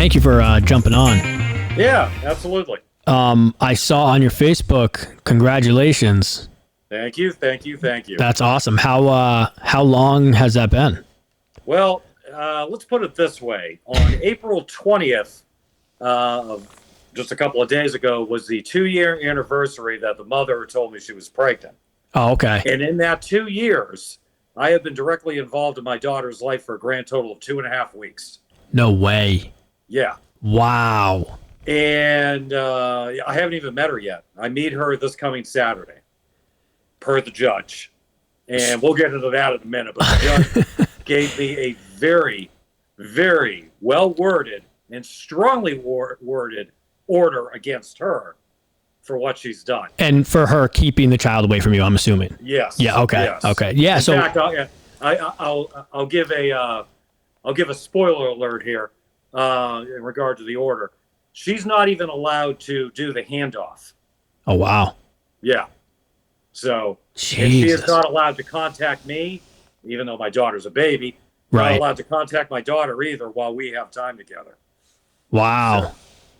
thank you for jumping on. Yeah, absolutely. I saw on your Facebook, congratulations. Thank you. That's awesome. How long has that been? Well, let's put it this way. On April 20th, of just a couple of days ago, was the 2-year anniversary that the mother told me she was pregnant. Oh, okay. And in that 2 years, I have been directly involved in my daughter's life for a grand total of 2.5 weeks. No way. Yeah. Wow. And I haven't even met her yet. I meet her this coming Saturday, per the judge. And we'll get into that in a minute. But the judge gave me a very, very well-worded and strongly worded order against her for what she's done. And for her keeping the child away from you, I'm assuming. Yes. Yeah. Okay. Yes. Okay. Yeah. In So fact, I'll give a spoiler alert here in regard to the order. She's not even allowed to do the handoff. Oh, wow. Yeah. So Jesus. and she is not allowed to contact me, even though my daughter's a baby. Right. Not allowed to contact my daughter either while we have time together. Wow. So,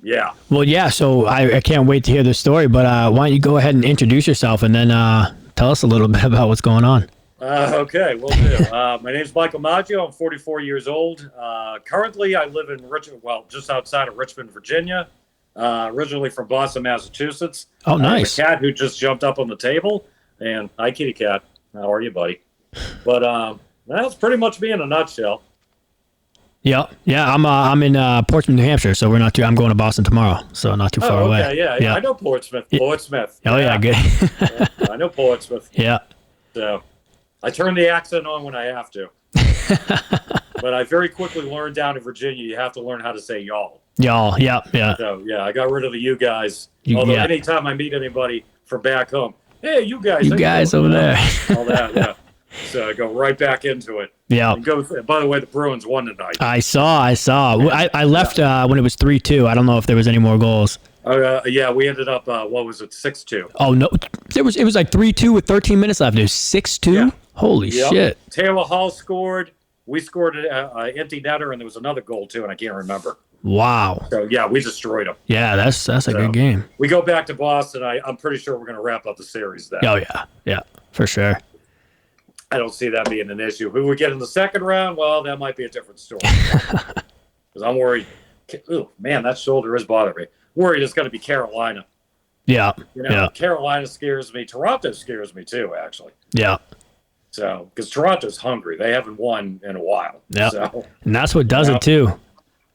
yeah. Well, yeah. So I can't wait to hear the story. But why don't you go ahead and introduce yourself and then tell us a little bit about what's going on. Okay, will do. My name's Michael Maggio. I'm 44 years old. Currently, I live in just outside of Richmond, Virginia. Originally from Boston, Massachusetts. Oh, nice. I have a cat who just jumped up on the table. And hi, kitty cat. How are you, buddy? But that's pretty much me in a nutshell. Yeah. I'm in Portsmouth, New Hampshire, so we're not too. I'm going to Boston tomorrow, so not too far away. Okay, yeah. I know Portsmouth. Portsmouth. Oh yeah, good. Yeah, I know Portsmouth. Yeah. So I turn the accent on when I have to. But I very quickly learned down in Virginia, you have to learn how to say y'all. Y'all. Yeah. So yeah, I got rid of the you guys. Although anytime I meet anybody from back home, hey, you guys. You guys over there. All that, yeah. So I go right back into it. Yeah. By the way, the Bruins won tonight. I saw. I left when it was 3-2. I don't know if there was any more goals. Yeah, we ended up, what was it, 6-2. Oh, no. It was like 3-2 with 13 minutes left. It was 6-2? Yeah. Holy shit. Taylor Hall scored. We scored an empty netter, and there was another goal, too, and I can't remember. Wow. So, yeah, we destroyed them. Yeah, that's a good game. We go back to Boston. I'm pretty sure we're going to wrap up the series then. Oh, yeah. Yeah, for sure. I don't see that being an issue. Who we get in the second round? Well, that might be a different story. Because I'm worried. Oh, man, that shoulder is bothering me. Worried it's going to be Carolina. Yeah. Carolina scares me. Toronto scares me, too, actually. Yeah. So, because Toronto's hungry. They haven't won in a while. Yeah. So, and that's what does it, too.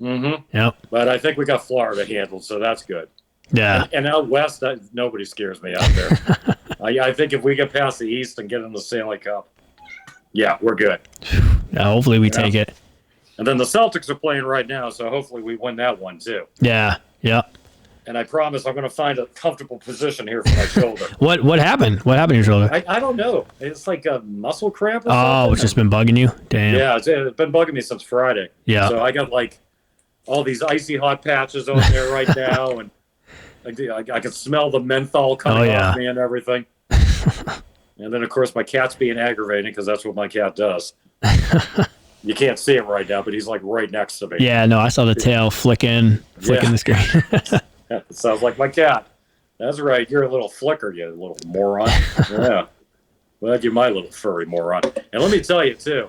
Mm-hmm. Yep. But I think we got Florida handled, so that's good. Yeah. And out west, nobody scares me out there. I think if we get past the East and get in the Stanley Cup, yeah, we're good. Yeah, hopefully we take it. And then the Celtics are playing right now, so hopefully we win that one too. Yeah. And I promise I'm going to find a comfortable position here for my shoulder. What happened? What happened to your shoulder? I don't know. It's like a muscle cramp or something. Oh, it's just been bugging you? Damn. Yeah, it's been bugging me since Friday. Yeah. So I got like all these icy hot patches on there right now, and I can smell the menthol coming off me and everything. And then, of course, my cat's being aggravating because that's what my cat does. You can't see him right now, but he's like right next to me. Yeah, no, I saw the tail flicking the screen. It sounds like my cat. That's right. You're a little flicker, you little moron. Yeah. Well, you're my little furry moron. And let me tell you, too,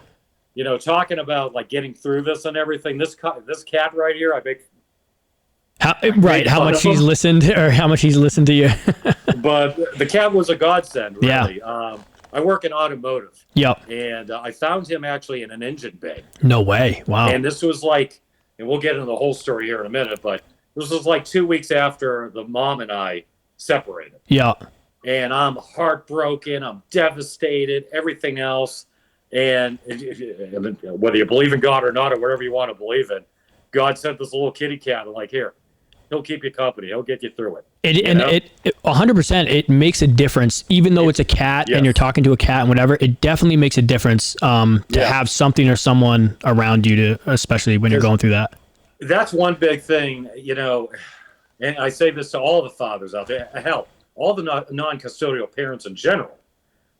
talking about like getting through this and everything, this cat right here, I make. How much he's listened to you. But the cat was a godsend, really. Yeah. I work in automotive. Yep. And I found him actually in an engine bay. No way. Wow. And this was like, and we'll get into the whole story here in a minute, but this was like 2 weeks after the mom and I separated. Yeah. And I'm heartbroken. I'm devastated, everything else. And whether you believe in God or not, or whatever you want to believe in, God sent this little kitty cat. And like, here, he'll keep you company. He'll get you through it. It 100%, it makes a difference, even though it's a cat and you're talking to a cat and whatever. It definitely makes a difference to have something or someone around you to, especially when you're going through that. That's one big thing, and I say this to all the fathers out there. Hell, all the non-custodial parents in general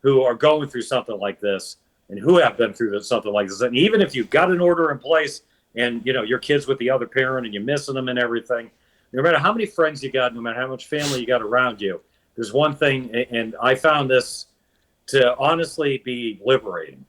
who are going through something like this and who have been through something like this. And even if you've got an order in place and your kid's with the other parent and you're missing them and everything. No matter how many friends you got, no matter how much family you got around you, there's one thing, and I found this to honestly be liberating.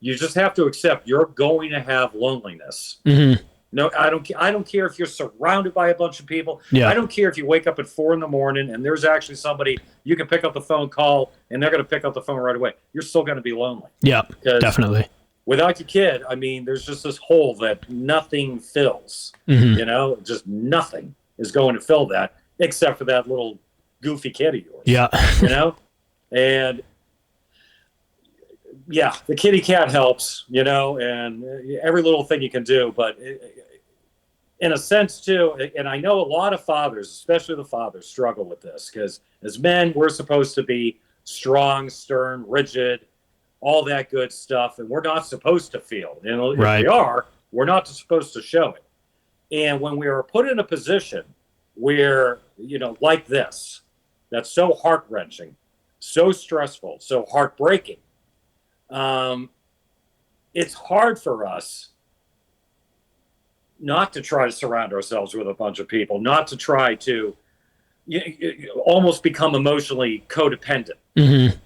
You just have to accept you're going to have loneliness. Mm-hmm. No, I don't care if you're surrounded by a bunch of people. Yeah. I don't care if you wake up at 4 a.m. and there's actually somebody you can pick up the phone, call, and they're going to pick up the phone right away. You're still going to be lonely. Yeah, definitely. Without your kid, I mean, there's just this hole that nothing fills. Mm-hmm. Just nothing is going to fill that except for that little goofy kid of yours. Yeah. And yeah, the kitty cat helps, and every little thing you can do. But in a sense, too, and I know a lot of fathers, especially the fathers, struggle with this because as men, we're supposed to be strong, stern, rigid, all that good stuff, and we're not supposed to feel. Right. If we are, we're not supposed to show it. And when we are put in a position where, like this, that's so heart-wrenching, so stressful, so heartbreaking, it's hard for us not to try to surround ourselves with a bunch of people, not to try to almost become emotionally codependent. Mm-hmm.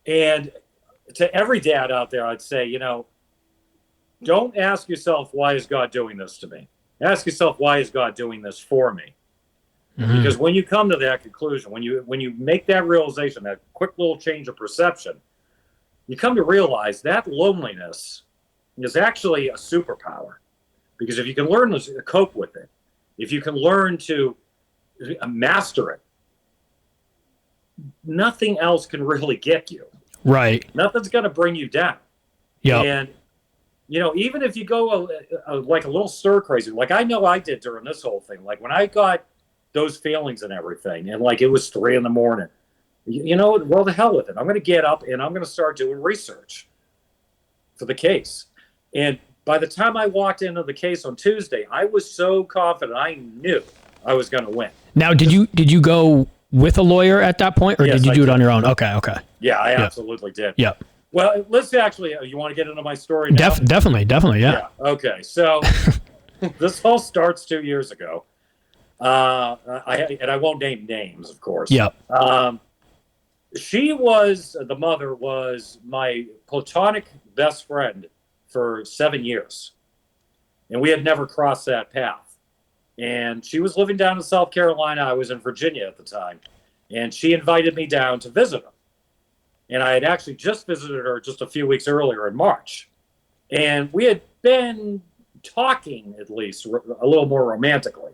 And to every dad out there, I'd say, don't ask yourself, why is God doing this to me? Ask yourself, why is God doing this for me? Mm-hmm. Because when you come to that conclusion, when you make that realization, that quick little change of perception, you come to realize that loneliness is actually a superpower. Because if you can learn to cope with it, if you can learn to master it, nothing else can really get you. Right. Nothing's going to bring you down. Yeah. And, even if you go like a little stir crazy, like I know I did during this whole thing, like when I got those feelings and everything, and like it was 3 a.m, well, the hell with it. I'm going to get up and I'm going to start doing research for the case. And by the time I walked into the case on Tuesday, I was so confident I knew I was going to win. Now, did you go with a lawyer at that point, or Yes, did you do it on your own? Okay. Yeah, I absolutely did. Yeah. Well, let's actually, you want to get into my story now? Definitely, yeah. Okay, so this all starts 2 years ago. I won't name names, of course. Yeah. The mother was my platonic best friend for 7 years. And we had never crossed that path. And she was living down in South Carolina. I was in Virginia at the time. And she invited me down to visit her. And I had actually just visited her just a few weeks earlier in March. And we had been talking, at least, a little more romantically.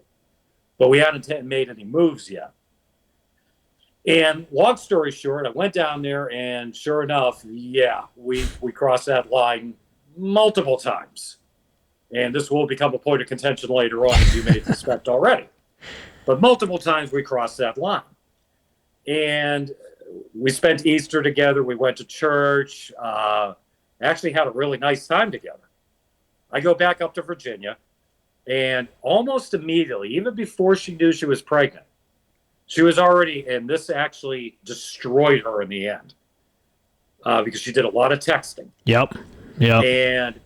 But we hadn't made any moves yet. And long story short, I went down there, and sure enough, we crossed that line multiple times. And this will become a point of contention later on, as you may suspect already. But multiple times we crossed that line. And we spent Easter together. We went to church. Actually had a really nice time together. I go back up to Virginia, and almost immediately, even before she knew she was pregnant, she was already, and this actually destroyed her in the end, because she did a lot of texting. Yep. And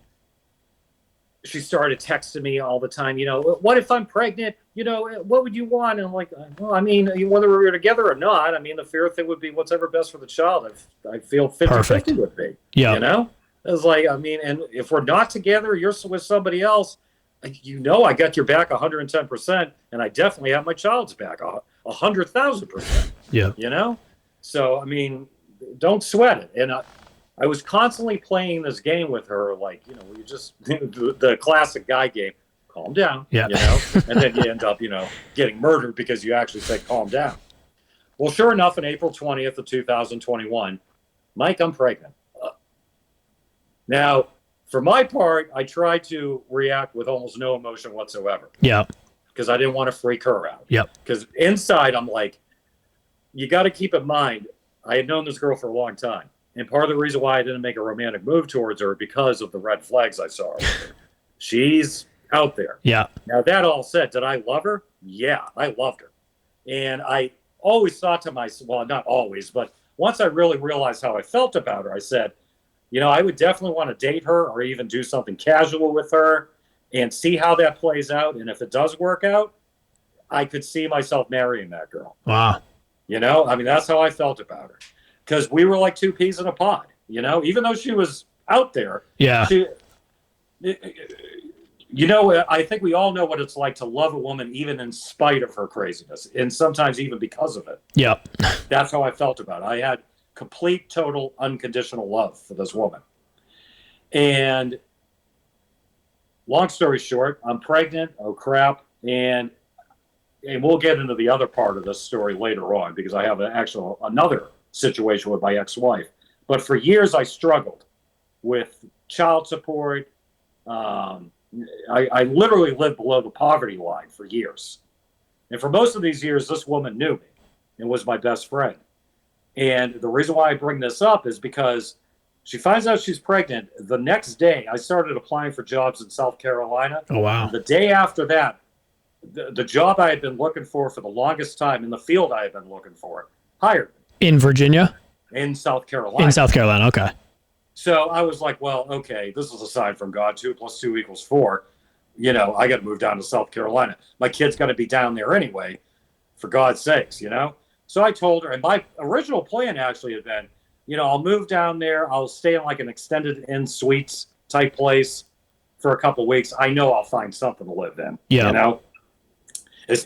she started texting me all the time, what if I'm pregnant? What would you want? And I'm like, well, I mean, whether we were together or not, I mean, the fair thing would be whatever best for the child. I feel 50-50 would be. Yeah. It's like, I mean, and if we're not together, you're with somebody else, I got your back 110%, and I definitely have my child's back 100,000%. Yeah. So, I mean, don't sweat it. And I was constantly playing this game with her, like, you just, the classic guy game, calm down, and then you end up, getting murdered because you actually said calm down. Well, sure enough, on April 20th of 2021, Mike, I'm pregnant. Now, for my part, I tried to react with almost no emotion whatsoever. Yeah. Because I didn't want to freak her out. Yep. Because inside, I'm like, you got to keep in mind, I had known this girl for a long time. And part of the reason why I didn't make a romantic move towards her because of the red flags I saw. She's out there. Yeah. Now, that all said, did I love her? Yeah, I loved her. And I always thought to myself, well, not always, but once I really realized how I felt about her, I said, I would definitely want to date her or even do something casual with her. and see how that plays out. And if it does work out, I could see myself marrying that girl. Wow. You know, I mean, that's how I felt about her, because we were like two peas in a pod. You know, even though she was out there, Yeah. You know, I think we all know what it's like to love a woman, even in spite of her craziness, and sometimes even because of it. Yep. That's how I felt about it. I had complete, total, unconditional love for this woman. And long story short, I'm pregnant. Oh, crap. And we'll get into the other part of this story later on, because I have another situation with my ex-wife. But for years, I struggled with child support. I literally lived below the poverty line for years. And for most of these years, this woman knew me and was my best friend. And the reason why I bring this up is because she finds out she's pregnant. The next day, I started applying for jobs in South Carolina. Oh, wow. And the day after that, the job I had been looking for the longest time, in the field I had been looking for, hired me. In Virginia? In South Carolina. In South Carolina, okay. So I was like, well, okay, this is a sign from God. 2 + 2 = 4. You know, I got to move down to South Carolina. My kid's going to be down there anyway, for God's sakes, you know? So I told her, and my original plan actually had been, you know, I'll move down there. I'll stay in like an extended in suites type place for a couple of weeks. I know I'll find something to live in, you know?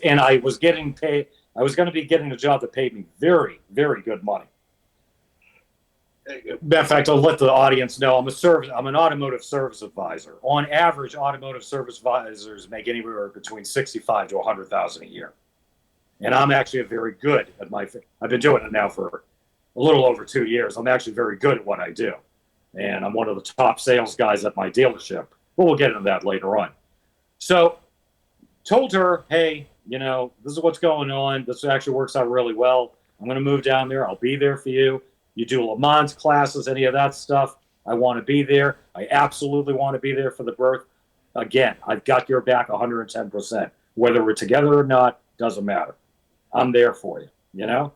And I was getting paid. I was going to be getting a job that paid me very, very good money. Matter of fact, I'll let the audience know I'm an automotive service advisor. On average, automotive service advisors make anywhere between $65,000 to $100,000 a year. And I'm actually very good at I've been doing it now for a little over 2 years. I'm actually very good at what I do. And I'm one of the top sales guys at my dealership. But we'll get into that later on. So told her, hey, you know, this is what's going on. This actually works out really well. I'm going to move down there. I'll be there for you. You do Le Mans classes, any of that stuff, I want to be there. I absolutely want to be there for the birth. Again, I've got your back 110%. Whether we're together or not, doesn't matter. I'm there for you, you know?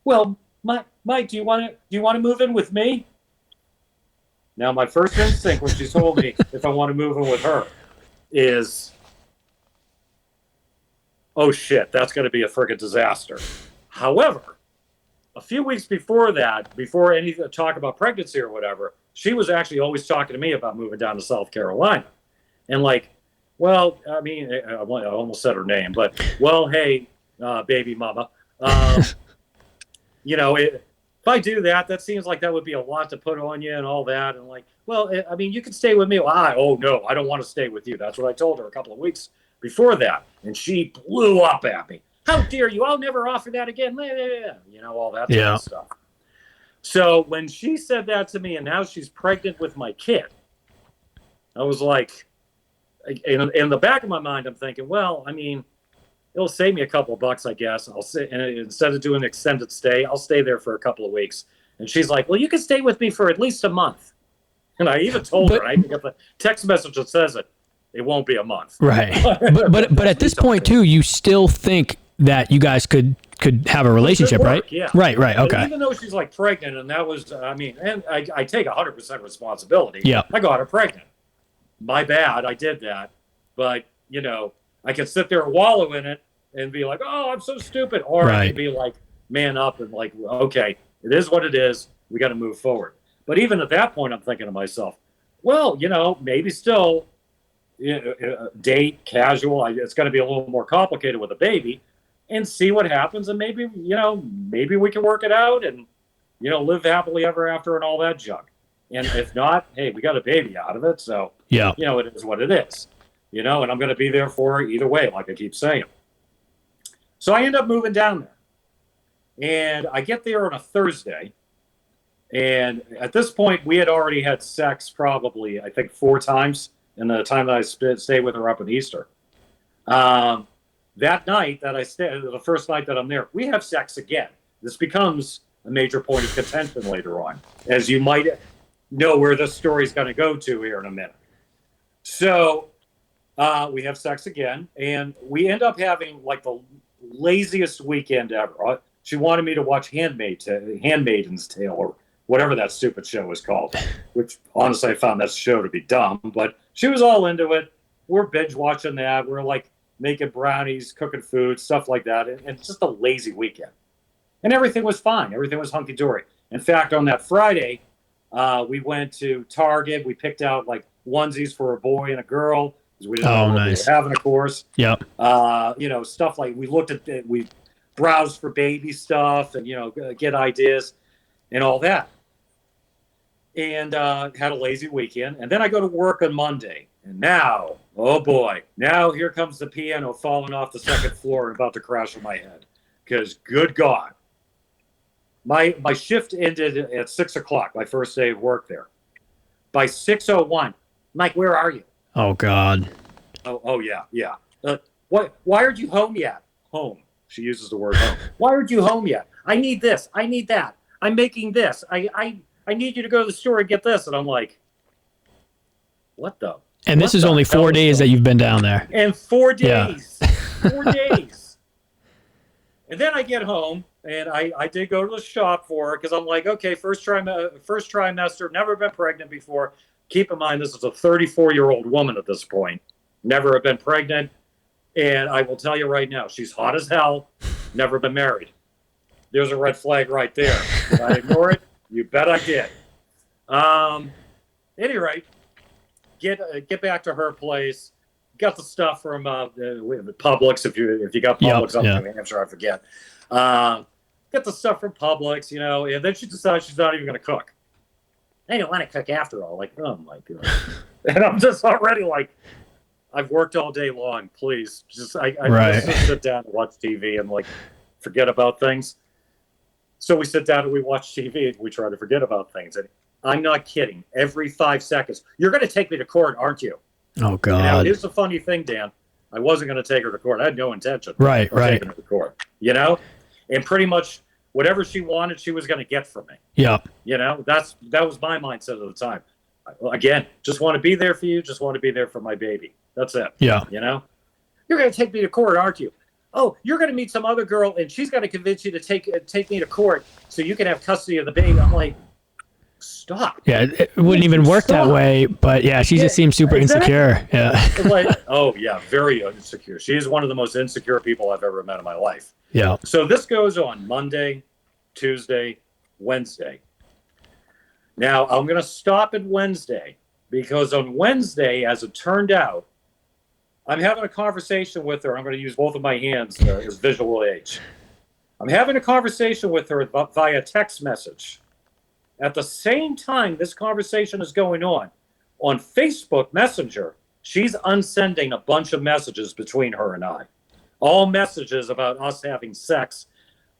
Well, Mike, do you want to move in with me? Now, my first instinct when she told me if I want to move in with her is, oh, shit, that's going to be a freaking disaster. However, a few weeks before that, before any talk about pregnancy or whatever, she was actually always talking to me about moving down to South Carolina. And like, well, I mean, I almost said her name, but, well, hey, baby mama, you know, if I do that, that seems like that would be a lot to put on you and all that. And like, well, I mean, you could stay with me. Well, oh, no, I don't want to stay with you. That's what I told her a couple of weeks before that. And she blew up at me. How dare you? I'll never offer that again. You know, all that kind of stuff. So when she said that to me, and now she's pregnant with my kid, I was like, in the back of my mind, I'm thinking, well, I mean, it'll save me a couple of bucks, I guess. I'll sit, and instead of doing an extended stay, I'll stay there for a couple of weeks. And she's like, well, you can stay with me for at least a month. And I even told her, I even got the text message that says it won't be a month. Right. but at this point too, you still think that you guys could have a relationship, right? Yeah. Right. Okay. But even though she's like pregnant, and that was, I mean, and I take 100% responsibility. Yeah. I got her pregnant. My bad. I did that. But, you know, I can sit there and wallow in it and be like, oh, I'm so stupid. Or I can be like, man up and like, okay, it is what it is. We got to move forward. But even at that point, I'm thinking to myself, well, you know, maybe still date, casual. It's going to be a little more complicated with a baby. And see what happens, and maybe, you know, maybe we can work it out and, you know, live happily ever after and all that junk. And if not, hey, we got a baby out of it, so, you know, it is what it is. You know, and I'm going to be there for her either way, like I keep saying. So I end up moving down there. And I get there on a Thursday. And at this point, we had already had sex probably, I think, 4 times in the time that I stayed with her up in Easter. That night that I stayed, the first night that I'm there, we have sex again. This becomes a major point of contention later on, as you might know where this story is going to go to here in a minute. So we have sex again, and we end up having like the laziest weekend ever. She wanted me to watch Handmaid's Tale, or whatever that stupid show was called, which honestly I found that show to be dumb, but she was all into it. we're binge watching that. We're like making brownies, cooking food, stuff like that. And it's just a lazy weekend. And everything was fine. Everything was hunky-dory. In fact, on that Friday, we went to Target. We picked out like onesies for a boy and a girl because we didn't know what we were having, of course. Yep. You know, stuff like we browsed for baby stuff and, you know, get ideas and all that. And had a lazy weekend. And then I go to work on Monday. And now, oh boy, now here comes the piano falling off the second floor and about to crash on my head. Because good God. My shift ended at 6 o'clock, my first day of work there. By 6:01, Mike, where are you? Oh, God. Oh yeah. Why aren't you home yet? Home. She uses the word home. Why aren't you home yet? I need this. I need that. I'm making this. I need you to go to the store and get this. And I'm like, what the? And this is only 4 days that you've been down there. And 4 days. Yeah. 4 days. And then I get home. And I did go to the shop for her because I'm like, okay, first trimester, never been pregnant before. Keep in mind, this is a 34-year-old woman at this point. Never have been pregnant. And I will tell you right now, she's hot as hell. Never been married. There's a red flag right there. Did I ignore it? You bet I did. Any rate, get back to her place. Got the stuff from Publix. If you got Publix up in New Hampshire, I forget. Get the stuff from Publix, you know, and then she decides she's not even going to cook. I don't want to cook after all. Like, oh my God. And I'm just already like, I've worked all day long. Please, I just sit down and watch TV and like forget about things. So we sit down and we watch TV and we try to forget about things. And I'm not kidding. Every 5 seconds, you're going to take me to court, aren't you? Oh God. Now, here's the funny thing, Dan. I wasn't going to take her to court. I had no intention of taking her to court. You know, and pretty much whatever she wanted, she was going to get from me. Yeah. You know, that was my mindset at the time. Again, just want to be there for you. Just want to be there for my baby. That's it. Yeah. You know, you're going to take me to court, aren't you? Oh, you're going to meet some other girl, and she's going to convince you to take me to court so you can have custody of the baby. I'm like, stop. Yeah, it wouldn't even work that way. But yeah, she just seems super insecure. Yeah. Like, oh yeah, very insecure. She is one of the most insecure people I've ever met in my life. Yeah. So this goes on Monday, Tuesday, Wednesday. Now I'm going to stop at Wednesday because on Wednesday, as it turned out, I'm having a conversation with her. I'm going to use both of my hands as visual aids. I'm having a conversation with her via text message. At the same time this conversation is going on Facebook Messenger, she's unsending a bunch of messages between her and I. All messages about us having sex.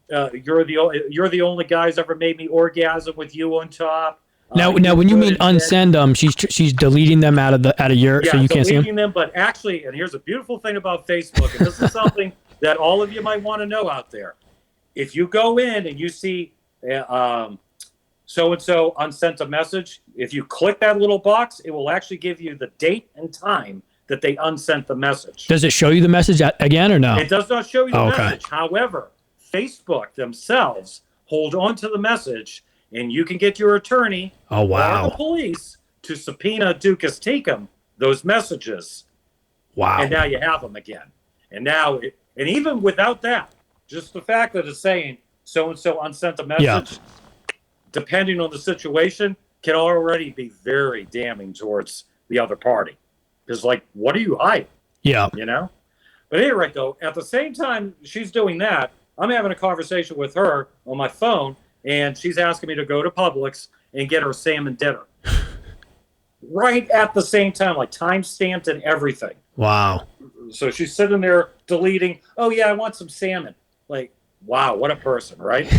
You're the only guys ever made me orgasm with you on top. Now, when you mean unsend them, she's deleting them out of your, so you can't see them. But actually, and here's a beautiful thing about Facebook, and this is something that all of you might want to know out there. If you go in and you see so-and-so unsent a message, if you click that little box, it will actually give you the date and time that they unsent the message. Does it show you the message again or no? It does not show you the message. However, Facebook themselves hold on to the message, and you can get your attorney or the police to subpoena Dukas Tecum those messages. Wow. And now you have them again. And now, and even without that, just the fact that it's saying so-and-so unsent a message, depending on the situation, can already be very damning towards the other party. Because, like, what are you hiding? Yeah. You know? But anyway, though, at the same time she's doing that, I'm having a conversation with her on my phone, and she's asking me to go to Publix and get her salmon dinner. Right at the same time, like time-stamped and everything. Wow. So she's sitting there deleting, oh, yeah, I want some salmon. Like, wow, what a person, right?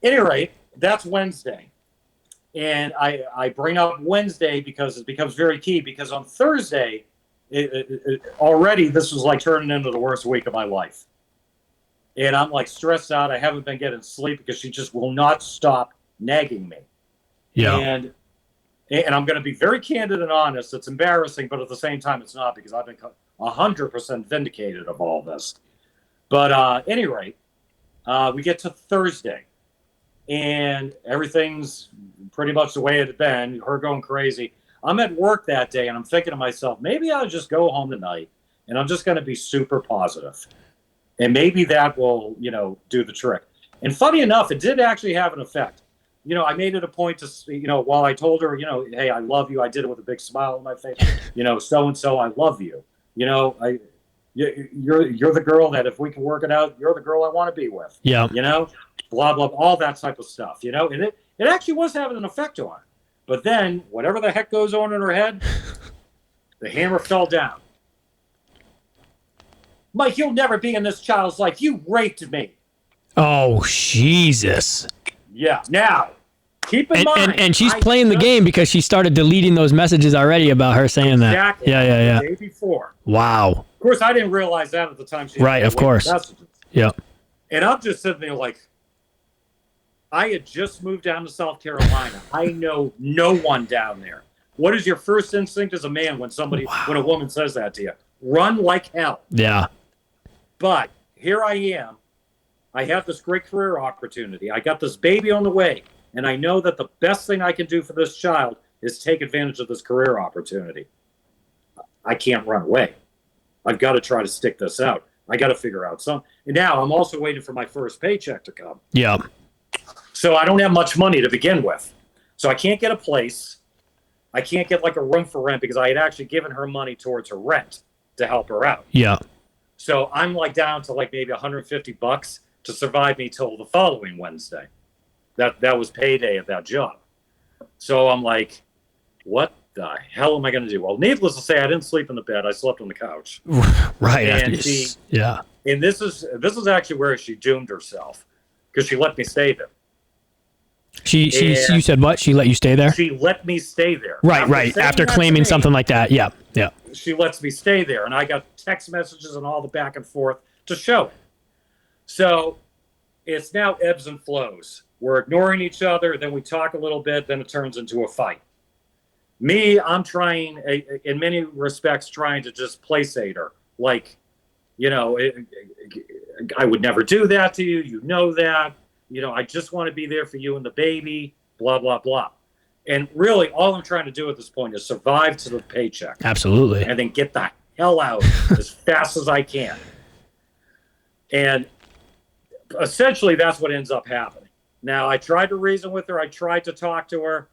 Any rate, that's Wednesday. And I bring up Wednesday because it becomes very key, because on Thursday, already this was like turning into the worst week of my life. And I'm like stressed out. I haven't been getting sleep because she just will not stop nagging me. Yeah. And I'm going to be very candid and honest. It's embarrassing, but at the same time, it's not, because I've been 100% vindicated of all this. But at any rate, we get to Thursday, and everything's pretty much the way it had been. Her going crazy. I'm at work that day, and I'm thinking to myself, maybe I'll just go home tonight, and I'm just going to be super positive. And maybe that will, do the trick. And funny enough, it did actually have an effect. I made it a point to, while I told her, hey, I love you. I did it with a big smile on my face. So-and-so, I love you. You're the girl that if we can work it out, you're the girl I want to be with. Yeah. Blah, blah, all that type of stuff, and it actually was having an effect on her. But then whatever the heck goes on in her head, the hammer fell down. Mike, you'll never be in this child's life. You raped me. Oh, Jesus. Yeah. Now, keep in mind. And she's playing the game because she started deleting those messages already about her saying that. Exactly. Yeah. The day before. Wow. Of course, I didn't realize that at the time. Right, of course. Messages. Yep. And I'm just sitting there like, I had just moved down to South Carolina. I know no one down there. What is your first instinct as a man when a woman says that to you? Run like hell. Yeah. But here I am. I have this great career opportunity. I got this baby on the way. And I know that the best thing I can do for this child is take advantage of this career opportunity. I can't run away. I've got to try to stick this out. I got to figure out something. And now I'm also waiting for my first paycheck to come. Yeah. So I don't have much money to begin with. So I can't get a place. I can't get like a room for rent because I had actually given her money towards her rent to help her out. Yeah. So I'm like down to like maybe $150 to survive me till the following Wednesday. That was payday at that job. So I'm like, what the hell am I going to do? Well, needless to say, I didn't sleep in the bed. I slept on the couch. Right. And And this is actually where she doomed herself because she let me stay there. You said what? She let you stay there? She let me stay there. Right. After claiming something like that. Yeah. She lets me stay there. And I got text messages and all the back and forth to show it. So it's now ebbs and flows. We're ignoring each other. Then we talk a little bit. Then it turns into a fight. Me, I'm trying, in many respects, trying to just placate her. Like, I would never do that to you. You know that. I just want to be there for you and the baby, blah, blah, blah. And really, all I'm trying to do at this point is survive to the paycheck. Absolutely. And then get the hell out as fast as I can. And essentially, that's what ends up happening. Now, I tried to reason with her. I tried to talk to her.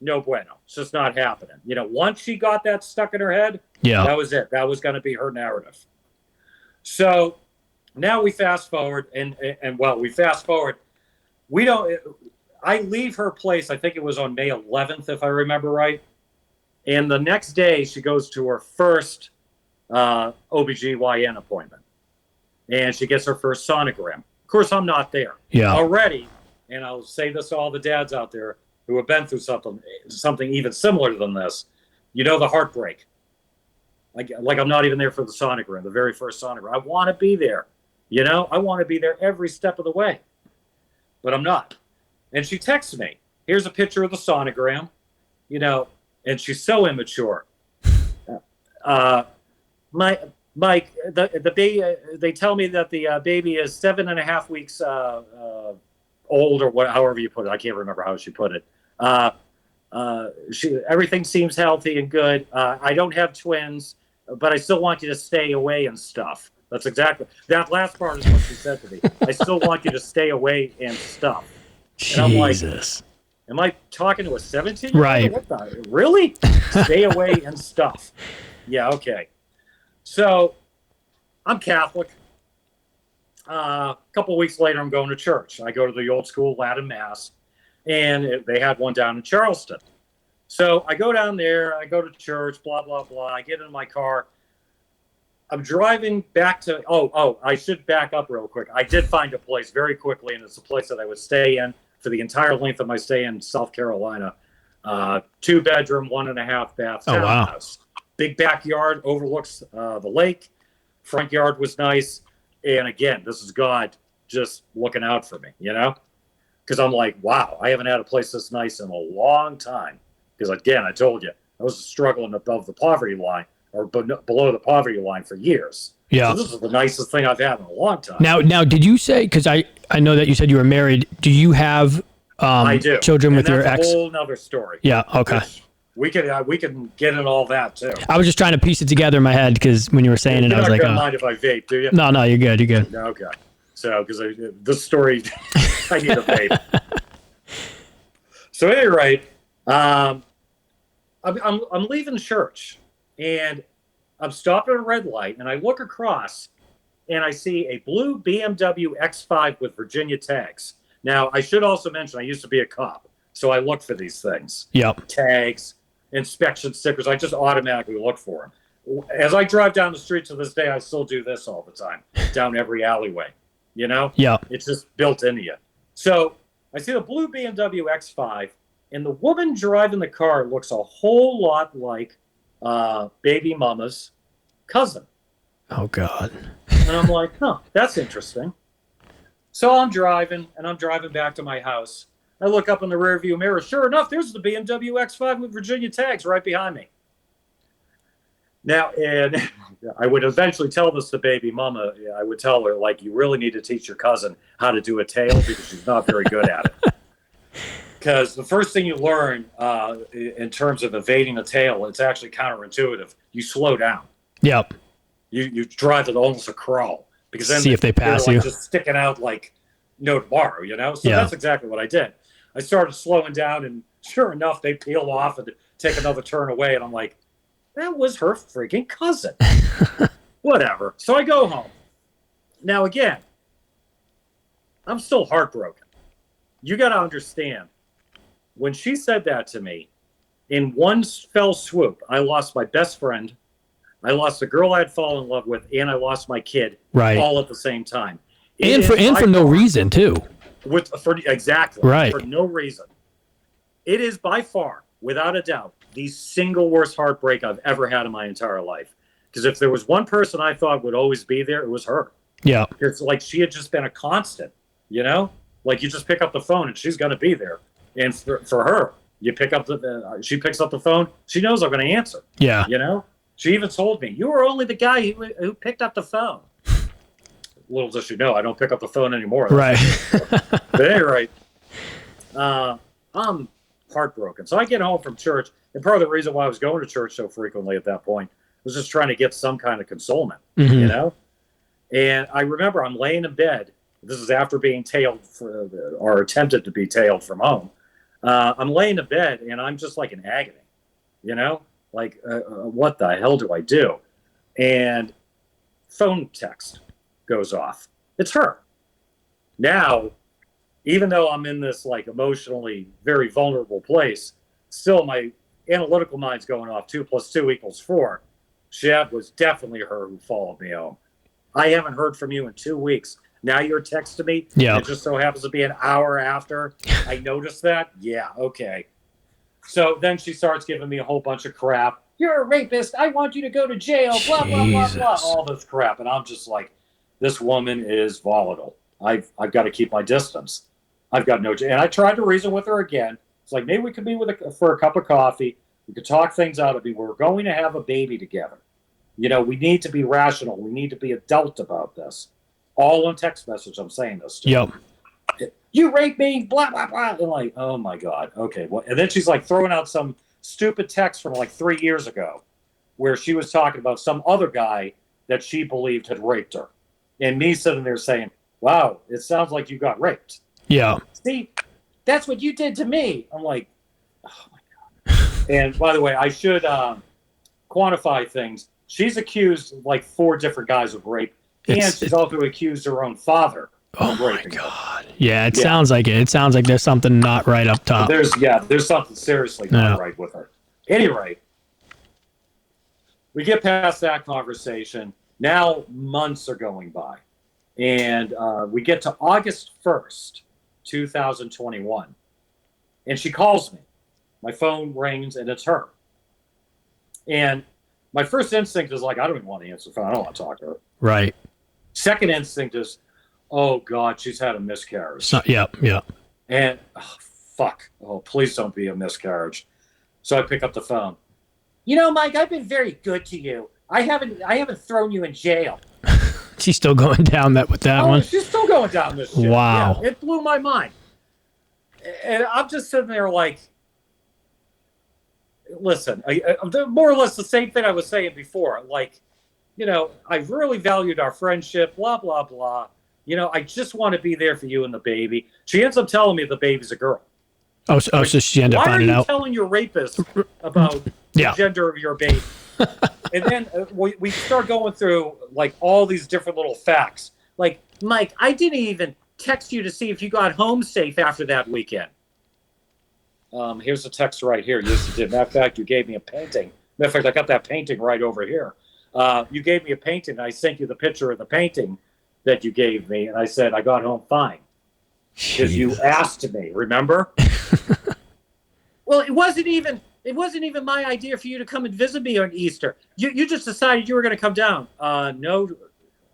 No bueno. It's just not happening. Once she got that stuck in her head, that was it. That was going to be her narrative. So now we fast forward, I leave her place, I think it was on May 11th, if I remember right. And the next day, she goes to her first OBGYN appointment. And she gets her first sonogram. Of course, I'm not there. Yeah. Already, and I'll say this to all the dads out there who have been through something even similar than this, the heartbreak. Like I'm not even there for the sonogram, the very first sonogram. I want to be there. I want to be there every step of the way. But I'm not. And she texts me, here's a picture of the sonogram, and she's so immature. Mike, the baby, they tell me that the baby is 7.5 weeks old, or however you put it. I can't remember how she put it. Everything seems healthy and good. I don't have twins, but I still want you to stay away and stuff. That's exactly, that last part is what she said to me. I still want you to stay away and stuff. And I'm like, am I talking to a 17-year-old? Right. What the, really? Stay away and stuff. Yeah, okay. So I'm Catholic. A couple of weeks later, I'm going to church. I go to the old school Latin Mass, and they had one down in Charleston. So I go down there, I go to church, blah, blah, blah. I get in my car. I'm driving back to, I should back up real quick. I did find a place very quickly, and it's a place that I would stay in for the entire length of my stay in South Carolina. 2-bedroom, 1.5-bath townhouse. Wow. Big backyard, overlooks the lake. Front yard was nice. And again, this is God just looking out for me, Because I'm like, wow, I haven't had a place this nice in a long time. Because again, I told you, I was struggling above the poverty line or below the poverty line for years. Yeah. So this is the nicest thing I've had in a long time. Now, did you say, because I know that you said you were married, do you have I do. children with your ex? That's a whole nother story. Yeah, okay. We can get in all that too. I was just trying to piece it together in my head because when you were saying it, I was like, "You're not gonna mind if I vape, do you?" No, you're good. You're good. Okay. So, because this story, I need a vape. So, at any rate, I'm leaving church, and I'm stopping at a red light, and I look across, and I see a blue BMW X5 with Virginia tags. Now, I should also mention I used to be a cop, so I look for these things. Yep. Tags, inspection stickers. I just automatically look for them. As I drive down the street to this day, I still do this all the time, down every alleyway. You know? Yeah. It's just built into you. So I see the blue BMW X5, and the woman driving the car looks a whole lot like baby mama's cousin. Oh, God. And I'm like, huh, that's interesting. So I'm driving, and I'm driving back to my house. I look up in the rearview mirror. Sure enough, there's the BMW X5 with Virginia tags right behind me. Now, and I would eventually tell this to baby mama. I would tell her, like, you really need to teach your cousin how to do a tail because she's not very good at it. Because the first thing you learn in terms of evading a tail, it's actually counterintuitive. You slow down. Yep. You drive at almost a crawl. Because then see if they pass like you. Just sticking out like no tomorrow, you know? So yeah. That's exactly what I did. I started slowing down, and sure enough, they peel off and take another turn away. And I'm like, that was her freaking cousin. Whatever. So I go home. Now, again, I'm still heartbroken. You got to understand, when she said that to me, in one fell swoop, I lost my best friend, I lost the girl I'd fallen in love with, and I lost my kid, right, all at the same time. And for no reason, too. Exactly. Right. For no reason. It is by far, without a doubt, the single worst heartbreak I've ever had in my entire life. Because if there was one person I thought would always be there, it was her. Yeah. It's like she had just been a constant, you know? Like you just pick up the phone and she's going to be there. And for her, you pick up she picks up the phone, she knows I'm going to answer. Yeah. You know? She even told me, you were only the guy who picked up the phone. Little does she know, I don't pick up the phone anymore. Right. But anyway, I'm heartbroken. So I get home from church, and part of the reason why I was going to church so frequently at that point was just trying to get some kind of consolement, you know? And I remember I'm laying in bed. This is after being tailed or attempted to be tailed from home. I'm laying in bed, and I'm just like in agony, you know? Like, what the hell do I do? And phone text goes off. It's her. Now, even though I'm in this like emotionally very vulnerable place, still my analytical mind's going off. 2 + 2 = 4. Shad was definitely her who followed me home. I haven't heard from you in 2 weeks. Now you're texting me. Yeah. It just so happens to be an hour after I noticed that. Yeah. Okay. So then she starts giving me a whole bunch of crap. You're a rapist. I want you to go to jail. Blah, blah, blah, blah. All this crap. And I'm just like, this woman is volatile. I've got to keep my distance. I've got no... And I tried to reason with her again. It's like, maybe we could be for a cup of coffee. We could talk things out. We're going to have a baby together. You know, we need to be rational. We need to be adult about this. All on text message, I'm saying this to Yep. You raped me, blah, blah, blah. And like, oh my God. Okay. Well, and then she's like throwing out some stupid text from like 3 years ago where she was talking about some other guy that she believed had raped her. And me sitting there saying, wow, it sounds like you got raped. Yeah. See, that's what you did to me. I'm like, oh my God. And by the way, I should quantify things. She's accused like 4 different guys of rape. And she's also accused her own father of raping her. God. Yeah, it sounds like it. It sounds like there's something not right up top. There's something seriously not right with her. Anyway, we get past that conversation. Now months are going by. And we get to August 1st, 2021. And she calls me. My phone rings, and it's her. And my first instinct is like, I don't even want to answer the phone. I don't want to talk to her. Right. Second instinct is, oh, God, she's had a miscarriage. Yeah. And, oh, fuck. Oh, please don't be a miscarriage. So I pick up the phone. You know, Mike, I've been very good to you. I haven't thrown you in jail. She's still going down with that one. She's still going down this shit. Wow. Yeah, it blew my mind. And I'm just sitting there like, listen, more or less the same thing I was saying before. Like, I really valued our friendship, blah, blah, blah. I just want to be there for you and the baby. She ends up telling me the baby's a girl. So she ended up finding out. Why are you telling your rapist about the gender of your baby? And then we start going through like all these different little facts. Like, Mike, I didn't even text you to see if you got home safe after that weekend. Here's the text right here. Yes, you did. Matter of fact, you gave me a painting. Matter of fact, I got that painting right over here. You gave me a painting. And I sent you the picture of the painting that you gave me, and I said I got home fine because you asked me. Remember? Well, it wasn't even my idea for you to come and visit me on Easter. You just decided you were going to come down. No,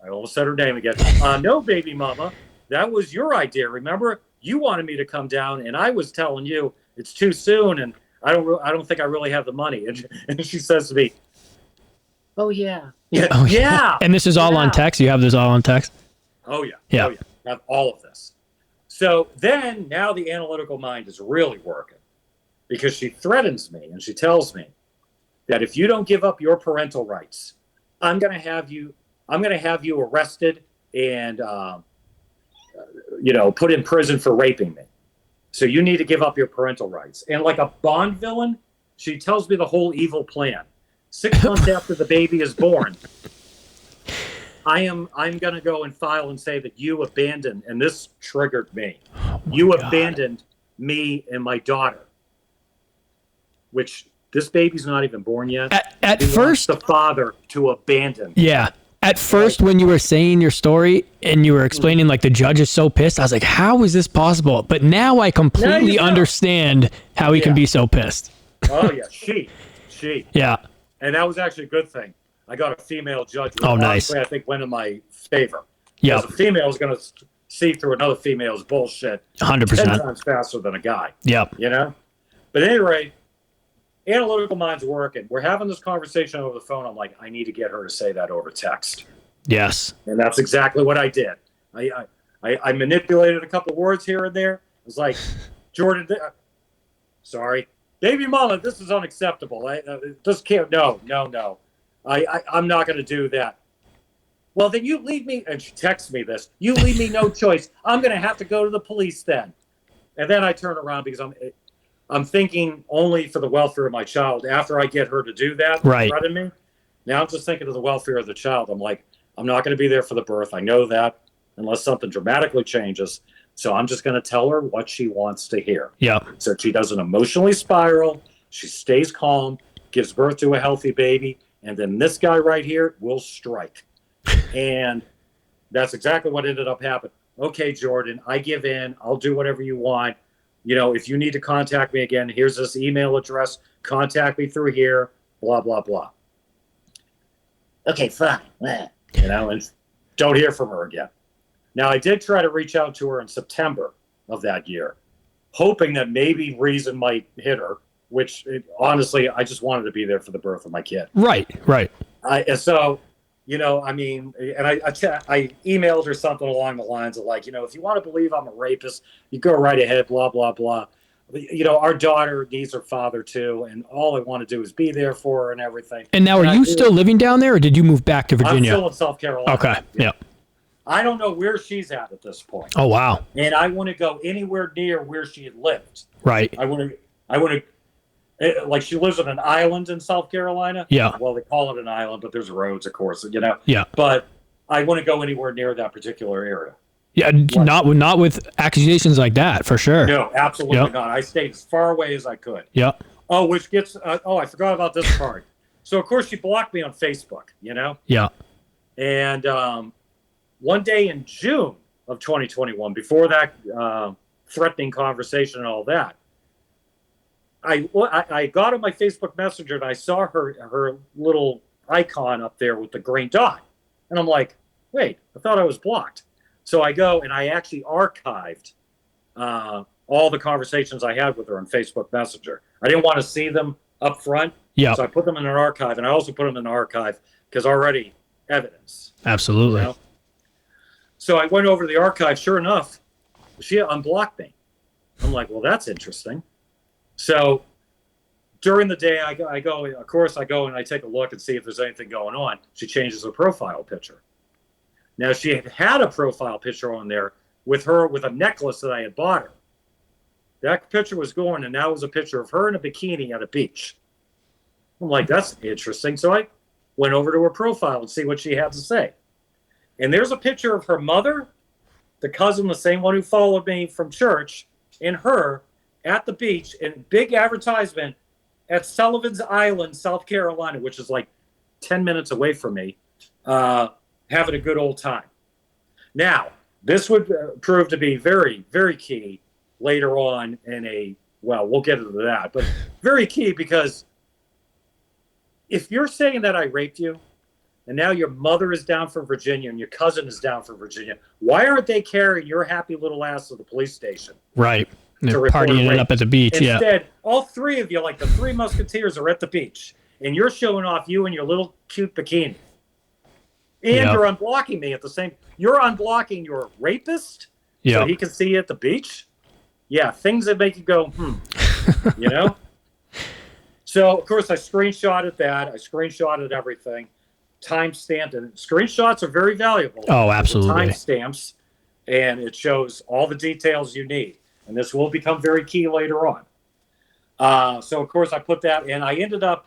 I almost said her name again. No, baby mama, that was your idea. Remember, you wanted me to come down, and I was telling you it's too soon, and I don't think I really have the money. And she says to me, "Oh yeah, yeah." And this is all on text. You have this all on text. Oh yeah, yeah. Oh yeah. I have all of this. So then, now the analytical mind is really working. Because she threatens me and she tells me that if you don't give up your parental rights, I'm going to have you arrested and put in prison for raping me. So you need to give up your parental rights. And like a Bond villain, she tells me the whole evil plan. 6 months after the baby is born, I'm going to go and file and say that you abandoned, and this triggered me. You abandoned me and my daughter. Which this baby's not even born yet. At first, the father to abandon. Yeah. At first, when you were saying your story and you were explaining like the judge is so pissed, I was like, how is this possible? But now I completely understand how he can be so pissed. Oh yeah, she. Yeah. And that was actually a good thing. I got a female judge. Oh, nice. I think went in my favor. Yeah. Because a female is going to see through another female's bullshit 100%. 10 times faster than a guy. Yep. But at any rate, analytical mind's working. We're having this conversation over the phone. I'm like, I need to get her to say that over text. Yes. And that's exactly what I did. I manipulated a couple of words here and there. It was like, Jordan, sorry, baby mama, this is unacceptable. This can't. No. I'm not going to do that. Well, then you leave me. And she texts me this. You leave me no choice. I'm going to have to go to the police then. And then I turn around because I'm thinking only for the welfare of my child. After I get her to do that, right? Threaten me. Now I'm just thinking of the welfare of the child. I'm like, I'm not going to be there for the birth. I know that unless something dramatically changes. So I'm just going to tell her what she wants to hear. Yeah. So she doesn't emotionally spiral. She stays calm, gives birth to a healthy baby, and then this guy right here will strike. And that's exactly what ended up happening. Okay, Jordan, I give in. I'll do whatever you want. If you need to contact me again, here's this email address. Contact me through here, blah, blah, blah. Okay, fine. And don't hear from her again. Now, I did try to reach out to her in September of that year, hoping that maybe reason might hit her, which honestly, I just wanted to be there for the birth of my kid. Right. And I emailed her something along the lines of like, if you want to believe I'm a rapist, you go right ahead, blah, blah, blah. Our daughter needs her father too, and all I want to do is be there for her and everything. And now, are you still living down there, or did you move back to Virginia? I'm still in South Carolina. Okay, yeah. I don't know where she's at this point. Oh, wow. And I want to go anywhere near where she had lived. Right. I want to. Like she lives on an island in South Carolina. Yeah. Well, they call it an island, but there's roads, of course. Yeah. But I wouldn't go anywhere near that particular area. Yeah, not with accusations like that, for sure. No, absolutely not. I stayed as far away as I could. Yeah. Oh, which gets. I forgot about this part. So of course she blocked me on Facebook. Yeah. And one day in June of 2021, before that threatening conversation and all that. I got on my Facebook Messenger and I saw her little icon up there with the green dot. And I'm like, wait, I thought I was blocked. So I go and I actually archived all the conversations I had with her on Facebook Messenger. I didn't want to see them up front. Yeah. So I put them in an archive, and I also put them in an archive because already evidence. Absolutely. So I went over to the archive. Sure enough, she unblocked me. I'm like, well, that's interesting. So during the day, I go, of course, I go and I take a look and see if there's anything going on. She changes her profile picture. Now, she had a profile picture on there with her with a necklace that I had bought her. That picture was gone, and now it was a picture of her in a bikini at a beach. I'm like, that's interesting. So I went over to her profile and see what she had to say. And there's a picture of her mother, the cousin, the same one who followed me from church, and her at the beach in big advertisement at Sullivan's Island, South Carolina, which is like 10 minutes away from me, having a good old time. Now, this would prove to be very, very key later on we'll get into that, but very key, because if you're saying that I raped you, and now your mother is down from Virginia and your cousin is down from Virginia, why aren't they carrying your happy little ass to the police station? Right. They're partying it up at the beach. Instead, all three of you, like the three musketeers, are at the beach, and you're showing off you in your little cute bikini. And you're unblocking me at the same. You're unblocking your rapist so he can see you at the beach. Yeah, things that make you go, you know? So, of course, I screenshotted that. I screenshotted everything. Timestamped, and screenshots are very valuable. Oh, absolutely. Timestamps, and it shows all the details you need. And this will become very key later on. So, of course, I put that, and I ended up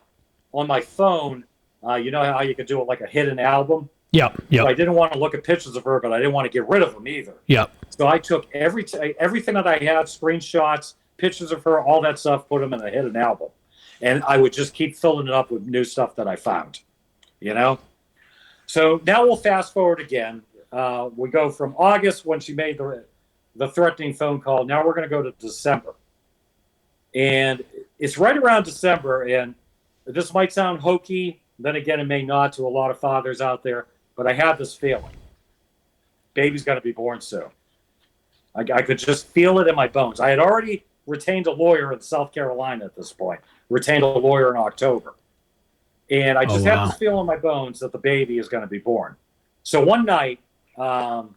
on my phone. You know how you could do it like a hidden album? Yep. So I didn't want to look at pictures of her, but I didn't want to get rid of them either. Yep. So I took everything that I had, screenshots, pictures of her, all that stuff, put them in a hidden album. And I would just keep filling it up with new stuff that I found, you know? So now we'll fast forward again. We go from August, when she made the threatening phone call. Now we're going to go to December. And it's right around December, and this might sound hokey. Then again, it may not to a lot of fathers out there, but I have this feeling. Baby's going to be born soon. I could just feel it in my bones. I had already retained a lawyer in South Carolina at this point, retained a lawyer in October. And I just have this feeling in my bones that the baby is going to be born. So one night, and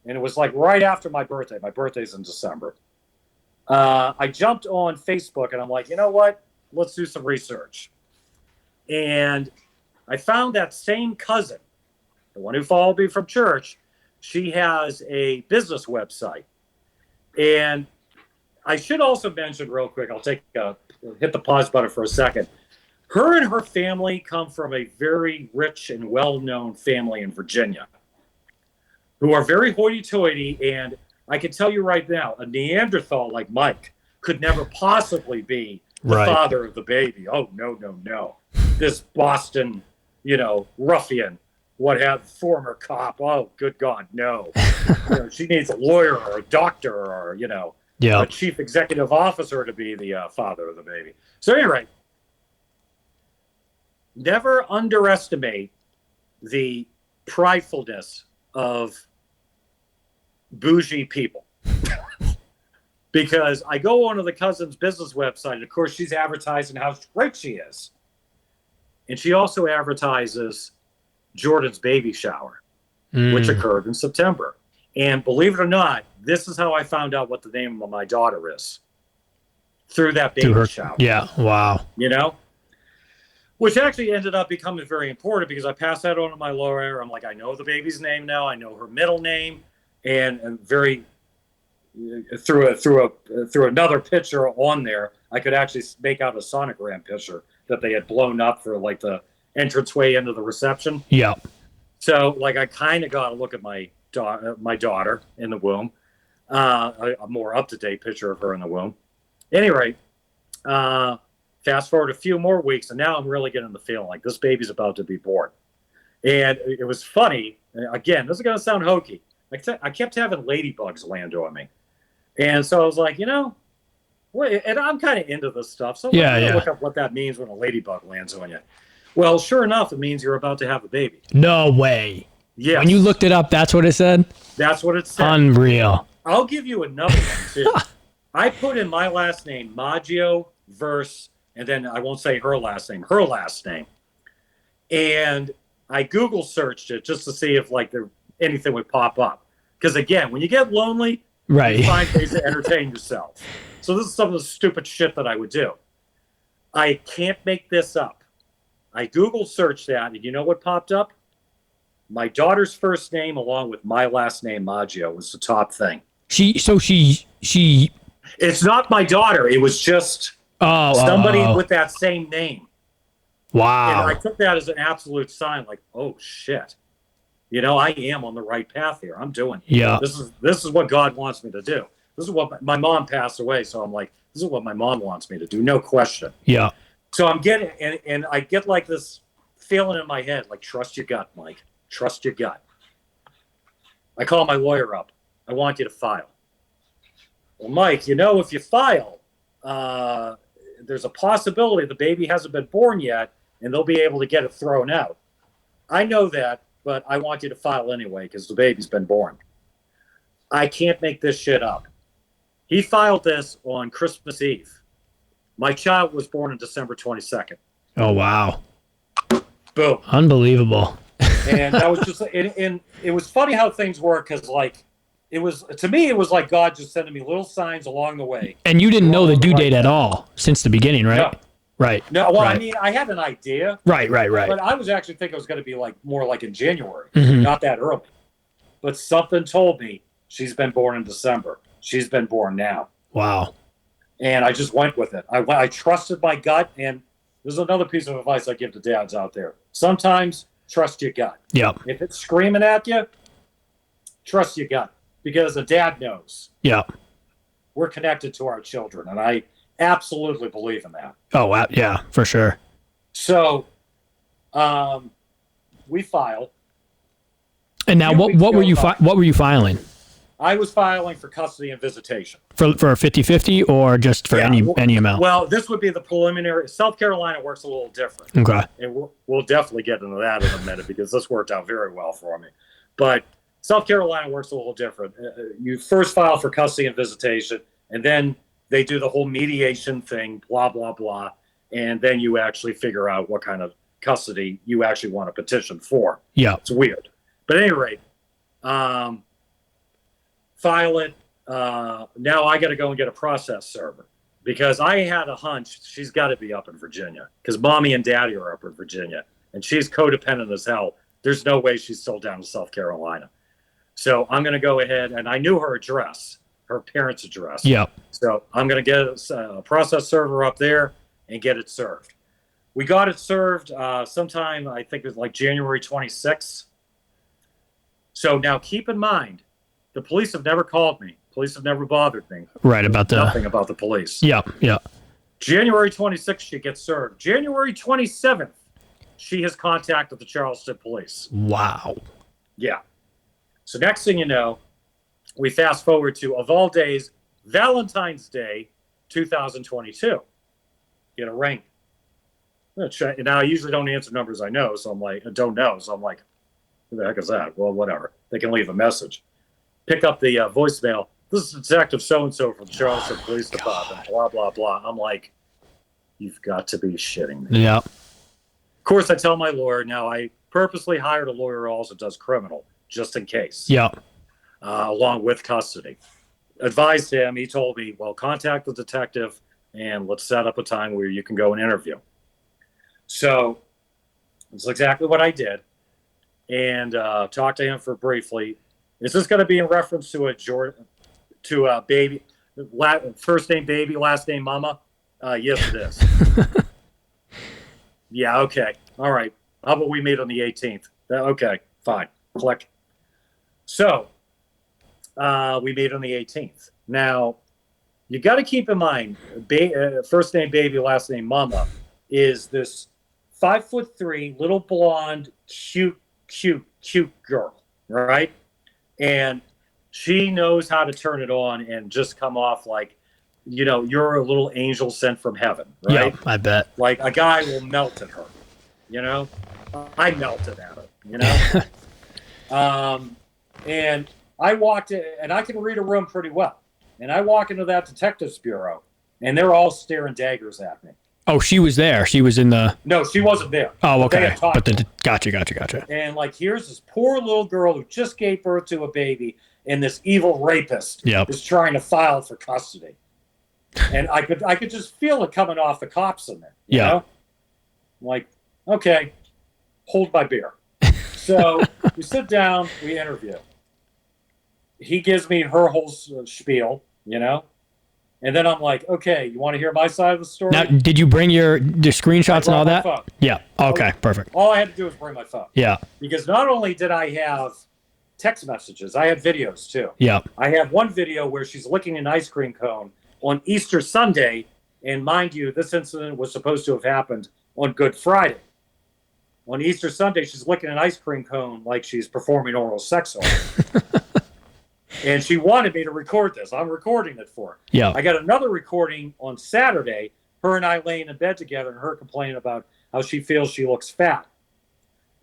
it was like right after my birthday. My birthday's in December. I jumped on Facebook, and I'm like, you know what? Let's do some research. And I found that same cousin, the one who followed me from church. She has a business website. And I should also mention real quick, I'll hit the pause button for a second. Her and her family come from a very rich and well-known family in Virginia who are very hoity-toity. And I can tell you right now, a Neanderthal like Mike could never possibly be the father of the baby. Oh, no. This Boston, ruffian, former cop. Oh, good God, no. She needs a lawyer or a doctor or, a chief executive officer to be the father of the baby. So anyway, never underestimate the pridefulness of bougie people. Because I go onto the cousin's business website, and of course she's advertising how great she is. And she also advertises Jordan's baby shower, which occurred in September. And believe it or not, this is how I found out what the name of my daughter is. Through that baby shower. Yeah, wow. Which actually ended up becoming very important, because I passed that on to my lawyer. I'm like, I know the baby's name now. I know her middle name. And very... through another picture on there, I could actually make out a sonogram picture that they had blown up for like the entranceway into the reception. Yeah. So like I kind of got to look at my daughter in the womb, a more up to date picture of her in the womb. Anyway, fast forward a few more weeks, and now I'm really getting the feeling like this baby's about to be born. And it was funny. Again, this is going to sound hokey. I kept having ladybugs land on me. And so I was like, and I'm kind of into this stuff. So I'm look up what that means when a ladybug lands on you. Well, sure enough, it means you're about to have a baby. No way. Yes. When you looked it up, that's what it said? That's what it said. Unreal. I'll give you another one, too. I put in my last name, Maggio, verse, and then I won't say her last name. And I Google searched it just to see if anything would pop up. Because again, when you get lonely, you find ways to entertain yourself. So this is some of the stupid shit that I would do. I can't make this up. I Google searched that, and you know what popped up? My daughter's first name, along with my last name, Maggio, was the top thing. She. It's not my daughter. It was just somebody with that same name. Wow. And I took that as an absolute sign, like, oh shit. I am on the right path here. I'm doing. Yeah. This is what God wants me to do. This is what my mom passed away, so I'm like, this is what my mom wants me to do, no question. Yeah. So I'm getting, and I get like this feeling in my head, like, trust your gut, Mike. Trust your gut. I call my lawyer up. I want you to file. Well, Mike, if you file, there's a possibility the baby hasn't been born yet, and they'll be able to get it thrown out. I know that, but I want you to file anyway because the baby's been born. I can't make this shit up. He filed this on Christmas Eve. My child was born on December 22nd. Oh, wow. Boom. Unbelievable. And that was just, and it was funny how things work because, like, to me, it was like God just sending me little signs along the way. And you didn't know the due date at all since the beginning, right? No. Right. No, well, right. I mean, I had an idea. Right. But I was actually thinking it was going to be more like in January, mm-hmm. not that early. But something told me she's been born in December. She's been born now. Wow. And I just went with it. I trusted my gut. And there's another piece of advice I give to dads out there. Sometimes trust your gut. Yeah. If it's screaming at you, trust your gut. Because a dad knows. Yeah. We're connected to our children. And I absolutely believe in that. Oh, yeah, for sure. So we filed. And now what were you filing? I was filing for custody and visitation. For a 50-50 or just for any amount? Well, this would be the preliminary. South Carolina works a little different. Okay. And we'll definitely get into that in a minute because this worked out very well for me. But South Carolina works a little different. You first file for custody and visitation, and then they do the whole mediation thing, blah, blah, blah. And then you actually figure out what kind of custody you actually want to petition for. Yeah. It's weird. But at any rate, file it. Now I got to go and get a process server because I had a hunch she's got to be up in Virginia because mommy and daddy are up in Virginia and she's codependent as hell. There's no way she's still down in South Carolina. So I'm going to go ahead, and I knew her address, her parents' address. Yeah. So I'm going to get a process server up there and get it served. We got it served sometime, I think it was like January 26th. So now keep in mind, the police have never called me. Police have never bothered me. Right, nothing about the police. Yeah. January 26th, she gets served. January 27th, she has contacted the Charleston police. Wow. Yeah. So next thing you know, we fast forward to, of all days, Valentine's Day, 2022. Get a ring. Now, I usually don't answer numbers I know, so I'm like, I don't know. So I'm like, who the heck is that? Well, whatever. They can leave a message. Pick up the voicemail. This is Detective so-and-so from Charleston Police Department, blah, blah, blah. I'm like, you've got to be shitting me. Yeah. Of course, I tell my lawyer. Now, I purposely hired a lawyer who also does criminal, just in case. Yeah. Along with custody. Advised him. He told me, well, contact the detective and let's set up a time where you can go and interview. So that's exactly what I did. And talked to him for briefly. Is this going to be in reference to a baby, first name baby, last name mama? Yes, it is. Yeah, okay. All right. How about we meet on the 18th? Okay, fine. Click. So we meet on the 18th. Now, you got to keep in mind, first name baby, last name mama is this 5'3", little blonde, cute girl, right? And she knows how to turn it on and just come off like, you're a little angel sent from heaven, right? Yeah, I bet. Like a guy will melt at her, I melted at her, and I walked in, and I can read a room pretty well. And I walk into that detectives bureau, and they're all staring daggers at me. Oh, she was there. She was in the... No, she wasn't there. Oh, okay. Gotcha. And here's this poor little girl who just gave birth to a baby, and this evil rapist is trying to file for custody. And I could just feel it coming off the cops in there. You know? I'm like, okay, hold my beer. So we sit down, we interview. He gives me her whole spiel, you know? And then I'm like, okay, you want to hear my side of the story? Now, did you bring your screenshots and all that? Phone. Yeah. Okay, perfect. All I had to do was bring my phone. Yeah. Because not only did I have text messages, I had videos too. Yeah. I have one video where she's licking an ice cream cone on Easter Sunday. And mind you, this incident was supposed to have happened on Good Friday. On Easter Sunday, she's licking an ice cream cone like she's performing oral sex on her. And she wanted me to record this. I'm recording it for her. Yeah. I got another recording on Saturday, her and I laying in bed together and her complaining about how she feels she looks fat.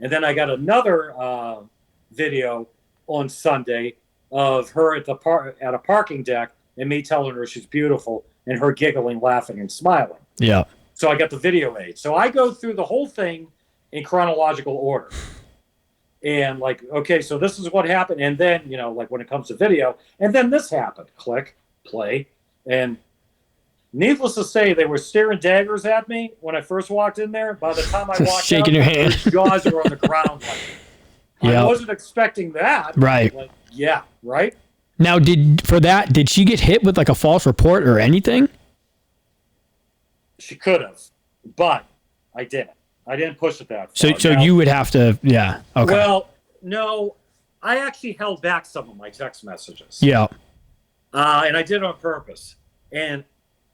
And then I got another video on Sunday of her at a parking deck and me telling her she's beautiful and her giggling, laughing, and smiling. Yeah. So I got the video aid. So I go through the whole thing in chronological order. And like, okay, so this is what happened. And then, you know, like when it comes to video, and then this happened. Click, play. And needless to say, they were staring daggers at me when I first walked in there. By the time I walked shaking your hand, their jaws were on the ground. Like, I wasn't expecting that. Right. Like, yeah, right. Now, did she get hit with like a false report or anything? She could have, but I didn't. I didn't push it that far. So you would have to, yeah. Okay. Well, no, I actually held back some of my text messages. Yeah. And I did it on purpose. And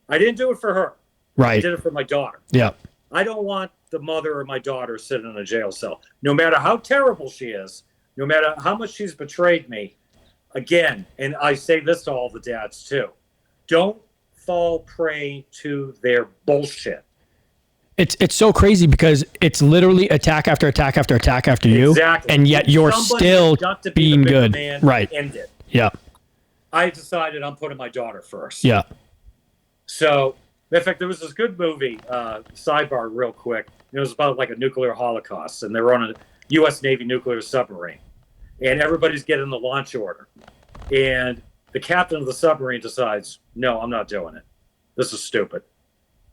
I didn't do it for her. Right. I did it for my daughter. Yeah. I don't want the mother or my daughter sitting in a jail cell. No matter how terrible she is, no matter how much she's betrayed me, again, and I say this to all the dads too, don't fall prey to their bullshit. It's so crazy because it's literally attack after attack after attack after you, exactly. And yet you're still being good, right? End it. Yeah. I decided I'm putting my daughter first. Yeah. So, in fact, there was this good movie, sidebar real quick. It was about like a nuclear holocaust, and they were on a U.S. Navy nuclear submarine, and everybody's getting the launch order, and the captain of the submarine decides, no, I'm not doing it. This is stupid.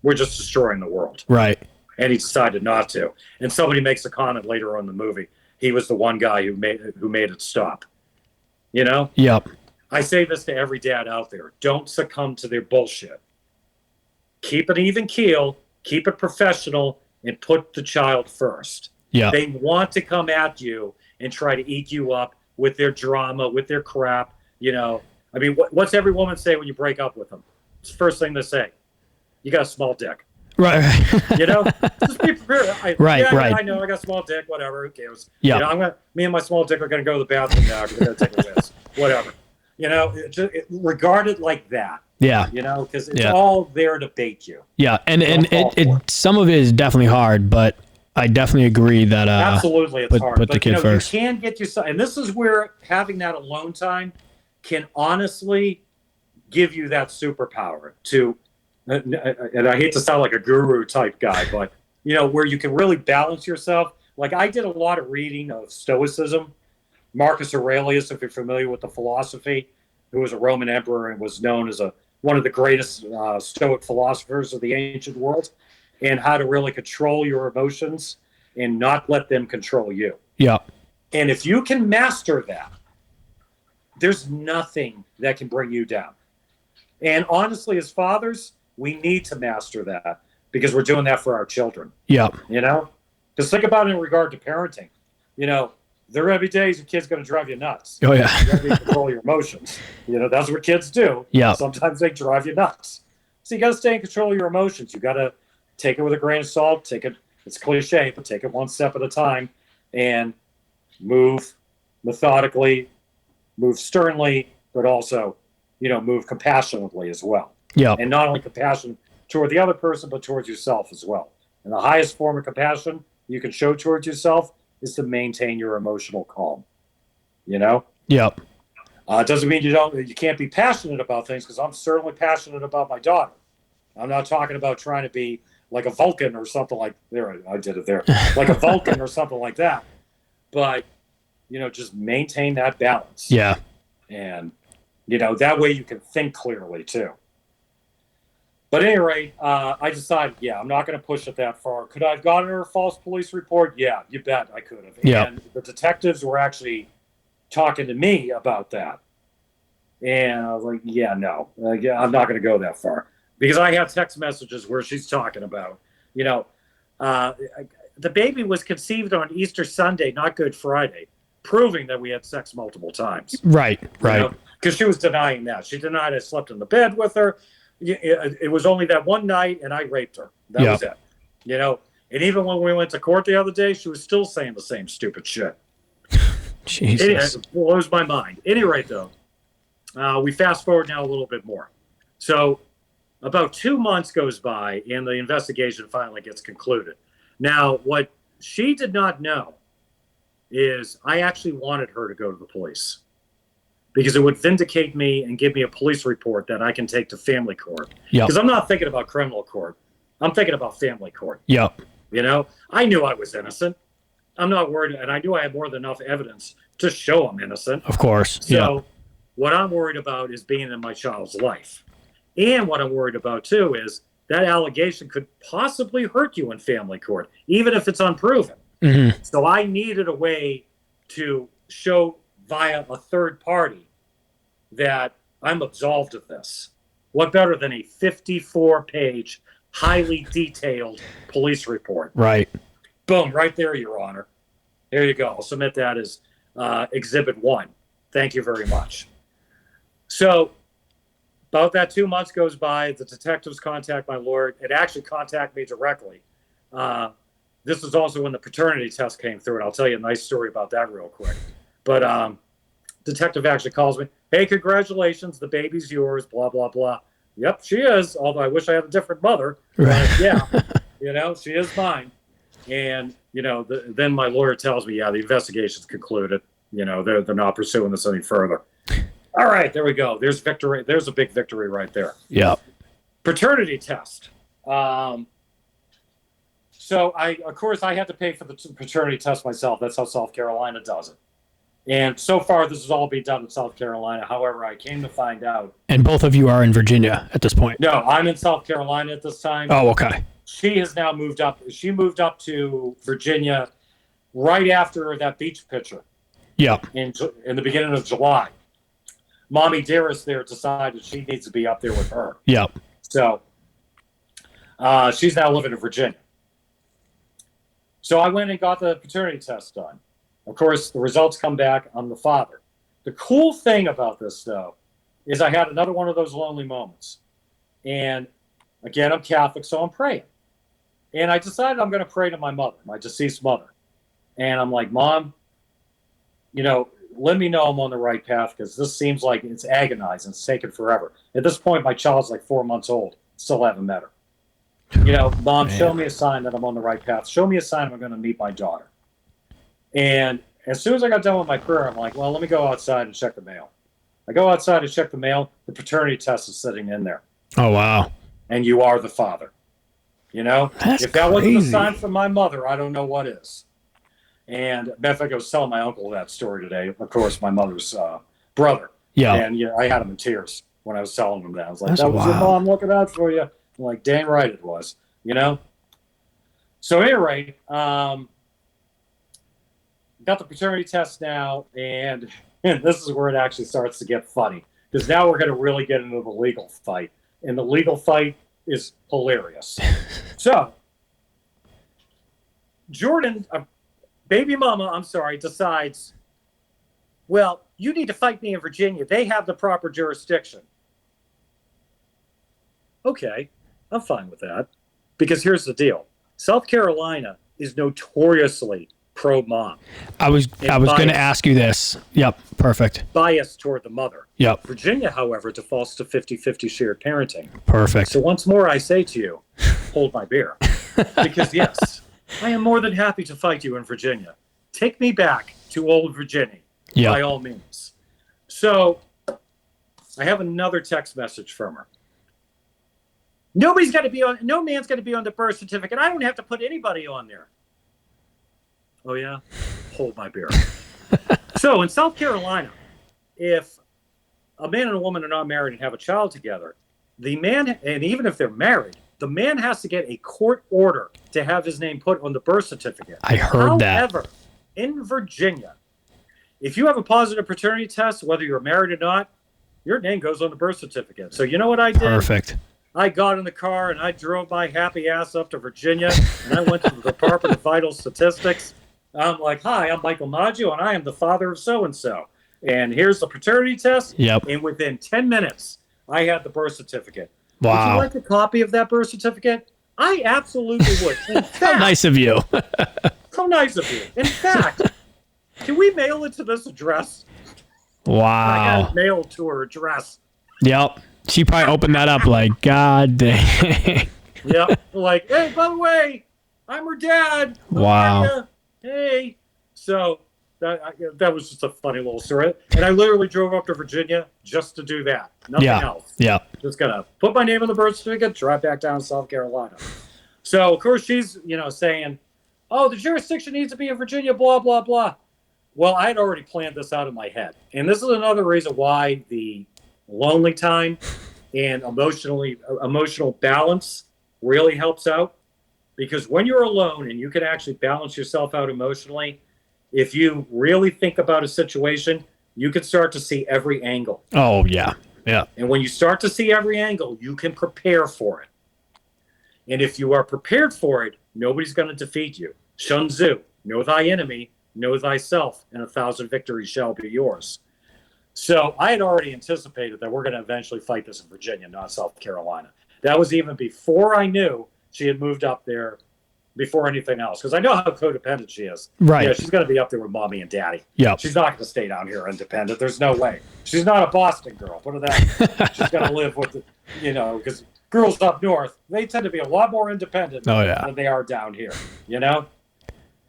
We're just destroying the world. Right. And he decided not to. And somebody makes a comment later on in the movie. He was the one guy who made it stop. You know? Yep. I say this to every dad out there. Don't succumb to their bullshit. Keep an even keel, keep it professional, and put the child first. Yeah. They want to come at you and try to eat you up with their drama, with their crap. You know, I mean, what's every woman say when you break up with them? It's the first thing they say. You got a small dick. Right. You know, just be prepared. Right. I know I got a small dick, whatever, who cares? Yeah. You know, me and my small dick are going to go to the bathroom now because we're going to take a piss. Whatever. You know, regard it like that. Yeah. You know, because it's all there to bait you. Yeah. And some of it is definitely hard, but I definitely agree that absolutely it's hard. Put the kid first. You can get yourself, and this is where having that alone time can honestly give you that superpower to. And I hate to sound like a guru type guy, but you know, where you can really balance yourself. Like I did a lot of reading of Stoicism. Marcus Aurelius, if you're familiar with the philosophy, who was a Roman emperor and was known as one of the greatest Stoic philosophers of the ancient world, and how to really control your emotions and not let them control you. Yeah. And if you can master that, there's nothing that can bring you down. And honestly, as fathers, we need to master that because we're doing that for our children. Yeah. You know? Because think about it in regard to parenting. You know, there are going to be days your kid's going to drive you nuts. Oh, yeah. You got to control your emotions. You know, that's what kids do. Yeah. Sometimes they drive you nuts. So you got to stay in control of your emotions. You got to take it with a grain of salt. Take it, it's cliche, but take it one step at a time and move methodically, move sternly, but also, you know, move compassionately as well. Yeah. And not only compassion toward the other person, but towards yourself as well. And the highest form of compassion you can show towards yourself is to maintain your emotional calm. You know? Yeah. It doesn't mean you can't be passionate about things, because I'm certainly passionate about my daughter. I'm not talking about trying to be like a Vulcan or something like I did it there. Like a Vulcan or something like that. But, you know, just maintain that balance. Yeah. And, you know, that way you can think clearly too. But at any rate, I decided, I'm not going to push it that far. Could I have gotten her a false police report? Yeah, you bet I could have. Yeah. And the detectives were actually talking to me about that. And I was like, no, I'm not going to go that far. Because I have text messages where she's talking about, the baby was conceived on Easter Sunday, not Good Friday, proving that we had sex multiple times. Right. Because she was denying that. She denied I slept in the bed with her. It was only that one night, and I raped her. That was it. And even when we went to court the other day, she was still saying the same stupid shit. Jesus. It blows my mind. At any rate, though, we fast forward now a little bit more. So about 2 months goes by, and the investigation finally gets concluded. Now, what she did not know is I actually wanted her to go to the police because it would vindicate me and give me a police report that I can take to family court. Because I'm not thinking about criminal court. I'm thinking about family court. Yep. I knew I was innocent. I'm not worried, and I knew I had more than enough evidence to show I'm innocent. Of course. So what I'm worried about is being in my child's life. And what I'm worried about, too, is that allegation could possibly hurt you in family court, even if it's unproven. Mm-hmm. So I needed a way to show via a third party that I'm absolved of this. What better than a 54-page, highly detailed police report? Right. Boom, right there, Your Honor. There you go. I'll submit that as Exhibit 1. Thank you very much. So about that 2 months goes by. The detectives contact my lawyer. It actually contacted me directly. This is also when the paternity test came through, and I'll tell you a nice story about that real quick. But detective actually calls me, hey, congratulations, the baby's yours, blah, blah, blah. Yep, she is, although I wish I had a different mother. But she is mine. And, then my lawyer tells me, the investigation's concluded. They're not pursuing this any further. All right, there we go. There's victory. There's a big victory right there. Yeah. Paternity test. So of course, I had to pay for the paternity test myself. That's how South Carolina does it. And so far, this has all been done in South Carolina. However, I came to find out. And both of you are in Virginia at this point? No, I'm in South Carolina at this time. Oh, okay. She has now moved up. She moved up to Virginia right after that beach picture. Yeah. In the beginning of July. Mommy Dearest there decided she needs to be up there with her. Yeah. So she's now living in Virginia. So I went and got the paternity test done. Of course, the results come back. I'm the father. The cool thing about this, though, is I had another one of those lonely moments. And again, I'm Catholic, so I'm praying. And I decided I'm going to pray to my mother, my deceased mother. And I'm like, Mom, let me know I'm on the right path because this seems like it's agonizing. It's taken forever. At this point, my child's like 4 months old. Still haven't met her. Mom, show me a sign that I'm on the right path. Show me a sign I'm going to meet my daughter. And as soon as I got done with my prayer, I'm like, well, let me go outside and check the mail. I go outside and check the mail. The paternity test is sitting in there. Oh, wow. And you are the father. That's if that crazy. wasn't a sign from my mother, I don't know what is. And matter of fact, I was telling my uncle that story today. Of course, my mother's brother. Yeah. And I had him in tears when I was telling him that. I was like, That's that was your wild. mom looking out for you. I'm like, dang right it was. So at any rate, got the paternity test now, and this is where it actually starts to get funny. Because now we're going to really get into the legal fight. And the legal fight is hilarious. So, Jordan, baby mama, decides, well, you need to fight me in Virginia. They have the proper jurisdiction. Okay, I'm fine with that. Because here's the deal. South Carolina is notoriously pro-mom. I was going to ask you this. Yep, perfect. Biased toward the mother. Yep. Virginia, however, defaults to 50-50 shared parenting. Perfect. So once more, I say to you, hold my beer. Because yes, I am more than happy to fight you in Virginia. Take me back to old Virginia, by all means. So I have another text message from her. No man's got to be on the birth certificate. I don't have to put anybody on there. Oh, yeah? Hold my beer. So in South Carolina, if a man and a woman are not married and have a child together, the man, and even if they're married, the man has to get a court order to have his name put on the birth certificate. I heard that. However, in Virginia, if you have a positive paternity test, whether you're married or not, your name goes on the birth certificate. So you know what I did? Perfect. I got in the car and I drove my happy ass up to Virginia, and I went to the Department of Vital Statistics. I'm like, hi, I'm Michael Maggio, and I am the father of so-and-so. And here's the paternity test. Yep. And within 10 minutes, I had the birth certificate. Wow. Would you like a copy of that birth certificate? I absolutely would. In fact, How nice of you. so nice of you. In fact, can we mail it to this address? I Wow. got mailed to her address. Yep. She probably opened that up like, God dang. Yep. Like, hey, by the way, I'm her dad. Wow. Hey. So that was just a funny little story. And I literally drove up to Virginia just to do that. Nothing else. Yeah. Just gonna put my name on the birth certificate, drive back down to South Carolina. So of course she's, saying, oh, the jurisdiction needs to be in Virginia, blah, blah, blah. Well, I had already planned this out in my head. And this is another reason why the lonely time and emotional balance really helps out. Because when you're alone and you can actually balance yourself out emotionally, if you really think about a situation, you can start to see every angle. Oh, yeah. Yeah. And when you start to see every angle, you can prepare for it. And if you are prepared for it, nobody's going to defeat you. Sun Tzu, know thy enemy, know thyself, and 1,000 victories shall be yours. So I had already anticipated that we're going to eventually fight this in Virginia, not South Carolina. That was even before I knew she had moved up there, before anything else, because I know how codependent she is. Right. Yeah, she's going to be up there with mommy and daddy. Yeah. She's not going to stay down here independent. There's no way. She's not a Boston girl. Put it that. She's going to live with the, because girls up north, they tend to be a lot more independent than they are down here,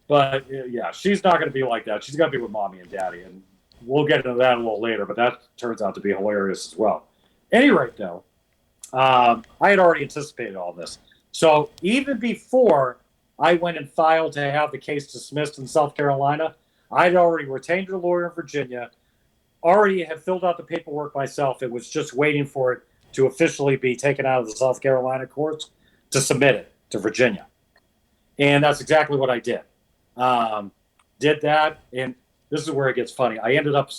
But yeah, she's not going to be like that. She's going to be with mommy and daddy, and we'll get into that a little later. But that turns out to be hilarious as well. Any rate, though, I had already anticipated all this. So even before I went and filed to have the case dismissed in South Carolina, I'd already retained a lawyer in Virginia, already had filled out the paperwork myself. It was just waiting for it to officially be taken out of the South Carolina courts to submit it to Virginia. And that's exactly what I did. Did that, and this is where it gets funny. I ended up,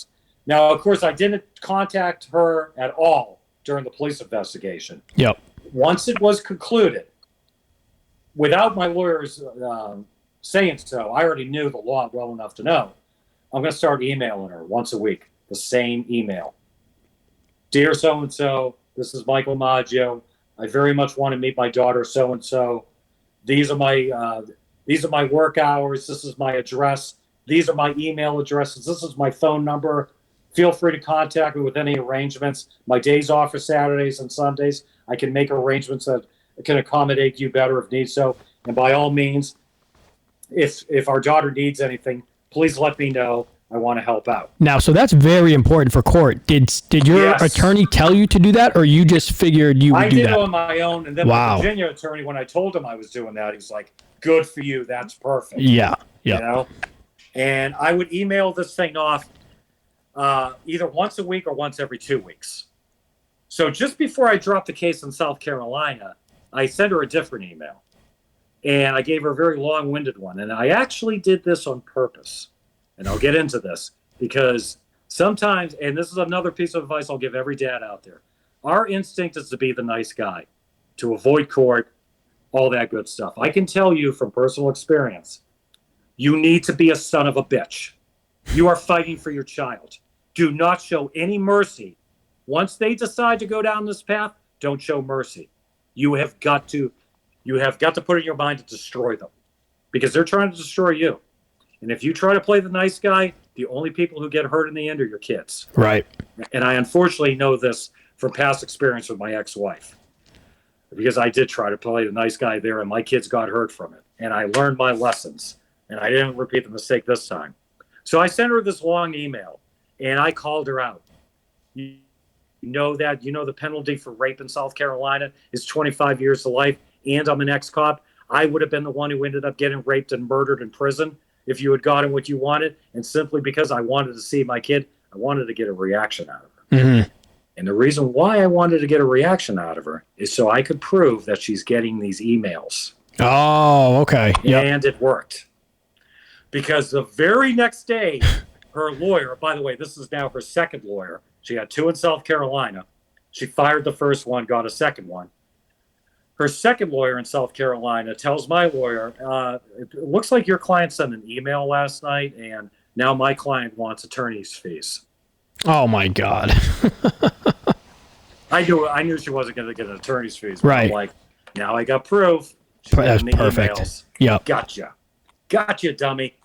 now, of course, I didn't contact her at all during the police investigation. Yep. Once it was concluded, without my lawyers saying so, I already knew the law well enough to know. I'm going to start emailing her once a week, the same email. Dear so-and-so, this is Michael Maggio. I very much want to meet my daughter so-and-so. These are my work hours. This is my address. These are my email addresses. This is my phone number. Feel free to contact me with any arrangements. My days off are Saturdays and Sundays. I can make arrangements that can accommodate you better if need so. And by all means, if our daughter needs anything, please let me know. I want to help out. Now, so that's very important for court. Did your attorney tell you to do that, or you just figured you would do that? I did it on my own, and then the Virginia attorney, when I told him I was doing that, he was like, good for you. That's perfect. Yeah. Yeah. And I would email this thing off either once a week or once every 2 weeks. So just before I dropped the case in South Carolina, I sent her a different email. And I gave her a very long-winded one. And I actually did this on purpose. And I'll get into this because sometimes, and this is another piece of advice I'll give every dad out there, our instinct is to be the nice guy, to avoid court, all that good stuff. I can tell you from personal experience, you need to be a son of a bitch. You are fighting for your child. Do not show any mercy. Once they decide to go down this path, don't show mercy. You have got to put in your mind to destroy them because they're trying to destroy you. And if you try to play the nice guy, the only people who get hurt in the end are your kids. Right. And I unfortunately know this from past experience with my ex-wife because I did try to play the nice guy there and my kids got hurt from it. And I learned my lessons and I didn't repeat the mistake this time. So I sent her this long email and I called her out. You know the penalty for rape in South Carolina is 25 years to life, and I'm an ex-cop. I would have been the one who ended up getting raped and murdered in prison if you had gotten what you wanted. And simply because I wanted to see my kid, I wanted to get a reaction out of her. Mm-hmm. And the reason why I wanted to get a reaction out of her is so I could prove that she's getting these emails. Oh, okay. Yep. And it worked. Because the very next day, her lawyer, by the way, this is now her second lawyer. She had 2 in South Carolina. She fired the first one, got a second one. Her second lawyer in South Carolina tells my lawyer, it looks like your client sent an email last night, and now my client wants attorney's fees. Oh, my God. I knew she wasn't going to get an attorney's fees. Right. I'm like, now I got proof. That's perfect. Emails. Yep. Gotcha, dummy.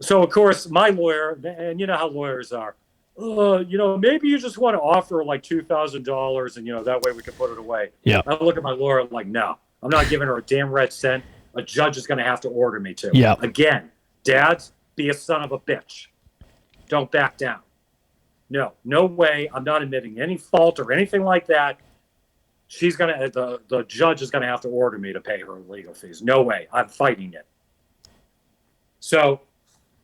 So, of course, my lawyer, and you know how lawyers are, maybe you just want to offer like $2,000 and, that way we can put it away. Yeah. I look at my lawyer like, no, I'm not giving her a damn red cent. A judge is going to have to order me to. Yeah. Again, dads, be a son of a bitch. Don't back down. No way. I'm not admitting any fault or anything like that. The judge is going to have to order me to pay her legal fees. No way. I'm fighting it. So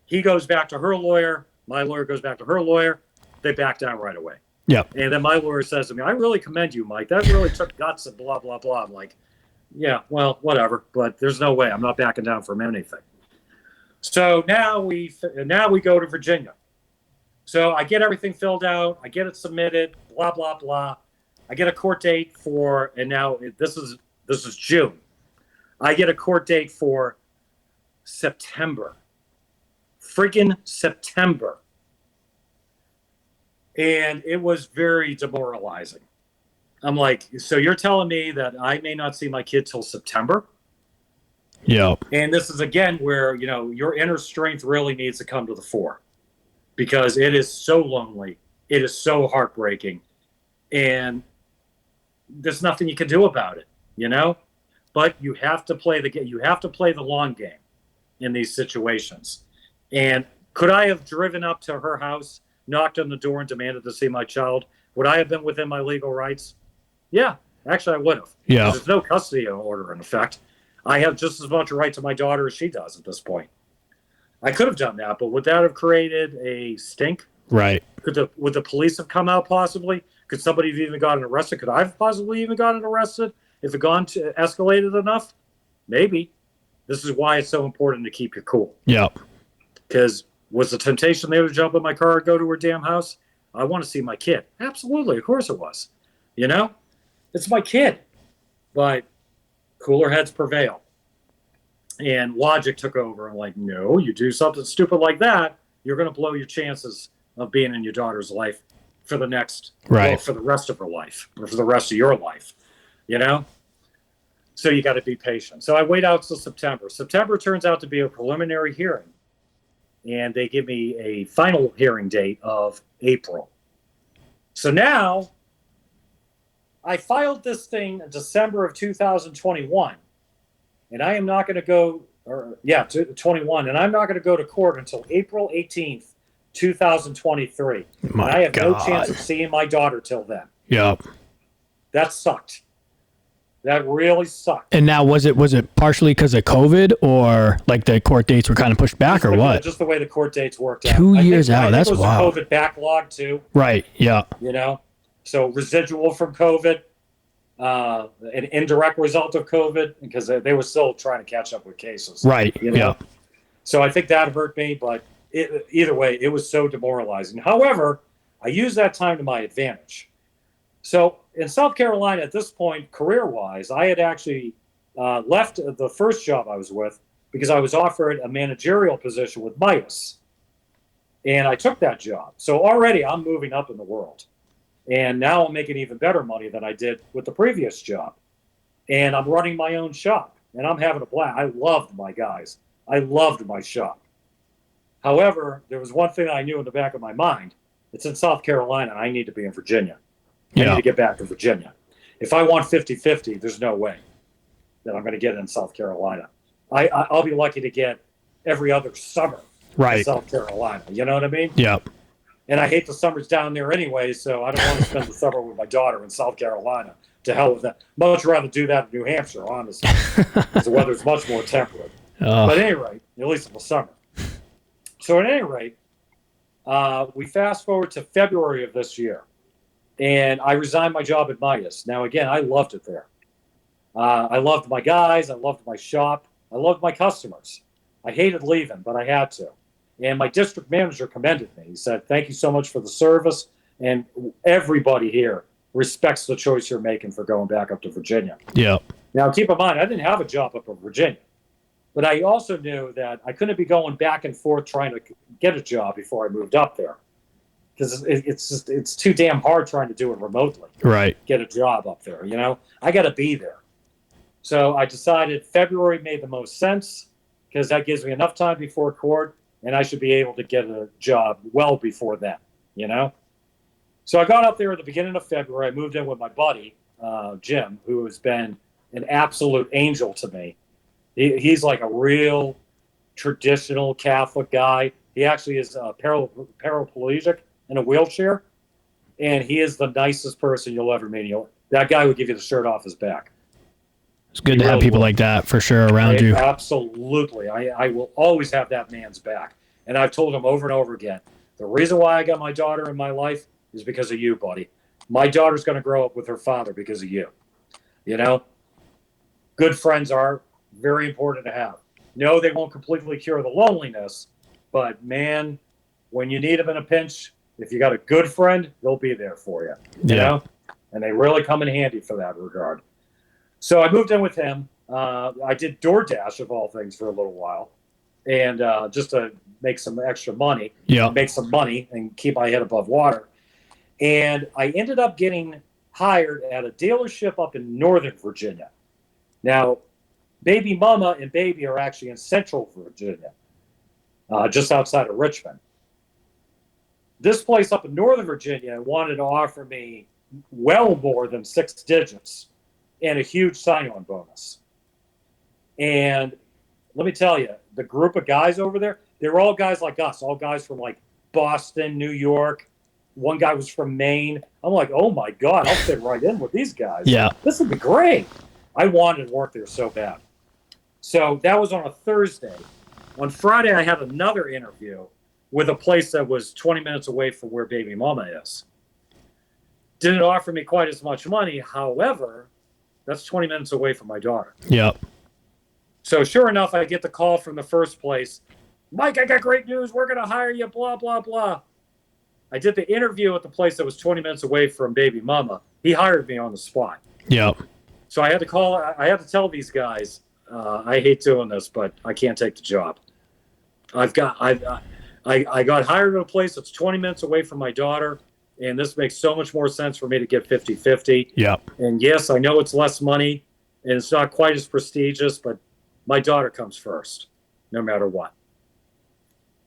he goes back to her lawyer. My lawyer goes back to her lawyer. They back down right away. Yeah. And then my lawyer says to me, I really commend you, Mike. That really took guts and blah, blah, blah. I'm like, yeah, well, whatever. But there's no way. I'm not backing down from anything. So now we go to Virginia. So I get everything filled out. I get it submitted, blah, blah, blah. I get a court date and now this is June. I get a court date for September. Friggin' September. And it was very demoralizing. I'm like, so you're telling me that I may not see my kid till September? Yeah. And this is, again, where, your inner strength really needs to come to the fore. Because it is so lonely. It is so heartbreaking. And there's nothing you can do about it, But you have to play the game. You have to play the long game in these situations. And could I have driven up to her house, knocked on the door, and demanded to see my child? Would I have been within my legal rights? Yeah, actually, I would have. Yeah. There's no custody order in effect. I have just as much a right to my daughter as she does at this point. I could have done that, but would that have created a stink? Right. Would the police have come out possibly? Could somebody have even gotten arrested? Could I have possibly even gotten arrested if it escalated enough? Maybe. This is why it's so important to keep your cool. Yeah. Because was the temptation there to jump in my car and go to her damn house? I want to see my kid. Absolutely. Of course it was. It's my kid. But cooler heads prevail. And logic took over. I'm like, no, you do something stupid like that, you're going to blow your chances of being in your daughter's life for the for the rest of her life, or for the rest of your life, So you got to be patient. So I wait out till September. September turns out to be a preliminary hearing. And they give me a final hearing date of April. So now I filed this thing in December of 2021. And I am not going to go, 21, and I'm not going to go to court until April 18th, 2023. And I have no chance of seeing my daughter till then. Yep. That sucked. That really sucked. And now, was it partially because of COVID, or like the court dates were kind of pushed back, or what? Just the way the court dates worked out. 2 years out. That's wild. It was a COVID backlog too. Right. Yeah. So residual from COVID. An indirect result of COVID, because they were still trying to catch up with cases. Right. Yeah. So I think that hurt me, but either way, it was so demoralizing. However, I used that time to my advantage. So in South Carolina at this point, career-wise, I had actually left the first job I was with because I was offered a managerial position with Midas. And I took that job. So already I'm moving up in the world. And now I'm making even better money than I did with the previous job. And I'm running my own shop. And I'm having a blast. I loved my guys. I loved my shop. However, there was one thing I knew in the back of my mind. It's in South Carolina. I need to be in Virginia. I need to get back to Virginia. If I want 50-50, there's no way that I'm going to get it in South Carolina. I'll be lucky to get every other summer in South Carolina. You know what I mean? Yeah. And I hate the summers down there anyway, so I don't want to spend the summer with my daughter in South Carolina. To hell with that. Much rather do that in New Hampshire, honestly. Because the weather's much more temperate. But at any rate, at least in the summer. So at any rate, we fast forward to February of this year. And I resigned my job at Midas. Now, again, I loved it there. I loved my guys. I loved my shop. I loved my customers. I hated leaving, but I had to. And my district manager commended me. He said, "Thank you so much for the service. And everybody here respects the choice you're making for going back up to Virginia." Yeah. Now, keep in mind, I didn't have a job up in Virginia. But I also knew that I couldn't be going back and forth trying to get a job before I moved up there. Because it's too damn hard trying to do it remotely. Right. Get a job up there, I got to be there. So I decided February made the most sense because that gives me enough time before court, and I should be able to get a job well before then, So I got up there at the beginning of February. I moved in with my buddy, Jim, who has been an absolute angel to me. He's like a real traditional Catholic guy. He actually is paraplegic in a wheelchair, and he is the nicest person you'll ever meet. That guy would give you the shirt off his back. It's good to have people like that for sure around you. Absolutely. I will always have that man's back. And I've told him over and over again, the reason why I got my daughter in my life is because of you, buddy. My daughter's going to grow up with her father because of you. Good friends are very important to have. No, they won't completely cure the loneliness, but man, when you need them in a pinch, if you got a good friend, they'll be there for you. You know? And they really come in handy for that regard. So I moved in with him. I did DoorDash, of all things, for a little while, and just to make some extra money, make some money, and keep my head above water. And I ended up getting hired at a dealership up in Northern Virginia. Now, Baby Mama and Baby are actually in Central Virginia, just outside of Richmond. This place up in Northern Virginia wanted to offer me well more than 6 digits and a huge sign-on bonus. And let me tell you, the group of guys over there, they were all guys like us, all guys from like Boston, New York. One guy was from Maine. I'm like, oh my God, I'll fit right in with these guys. Yeah. This would be great. I wanted to work there so bad. So that was on a Thursday. On Friday, I had another interview with a place that was 20 minutes away from where Baby Mama is. Didn't offer me quite as much money. However, that's 20 minutes away from my daughter. Yep. So sure enough, I get the call from the first place. "Mike, I got great news. We're going to hire you, blah, blah, blah." I did the interview at the place that was 20 minutes away from Baby Mama. He hired me on the spot. Yep. So I had to tell these guys, I hate doing this, but I can't take the job. I got hired at a place that's 20 minutes away from my daughter, and this makes so much more sense for me to get 50-50. Yep. And yes, I know it's less money, and it's not quite as prestigious, but my daughter comes first, no matter what.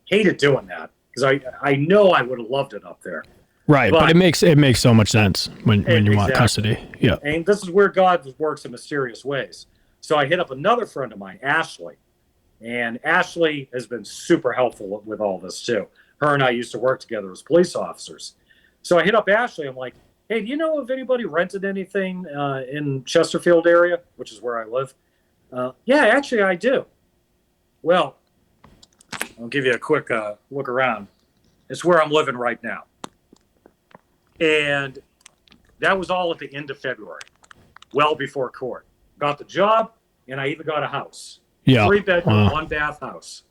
Hated doing that, because I know I would have loved it up there. Right, but it makes so much sense when you want custody. Yeah. And this is where God works in mysterious ways. So I hit up another friend of mine, Ashley. And Ashley has been super helpful with all this too. Her and I used to work together as police officers. So I hit up Ashley. I'm like, "Hey, do you know if anybody rented anything in Chesterfield area," which is where I live? "Yeah, actually I do." Well, I'll give you a quick look around. It's where I'm living right now. And that was all at the end of February, well before court. Got the job, and I even got a house. Yeah. 3-bedroom, 1-bath house.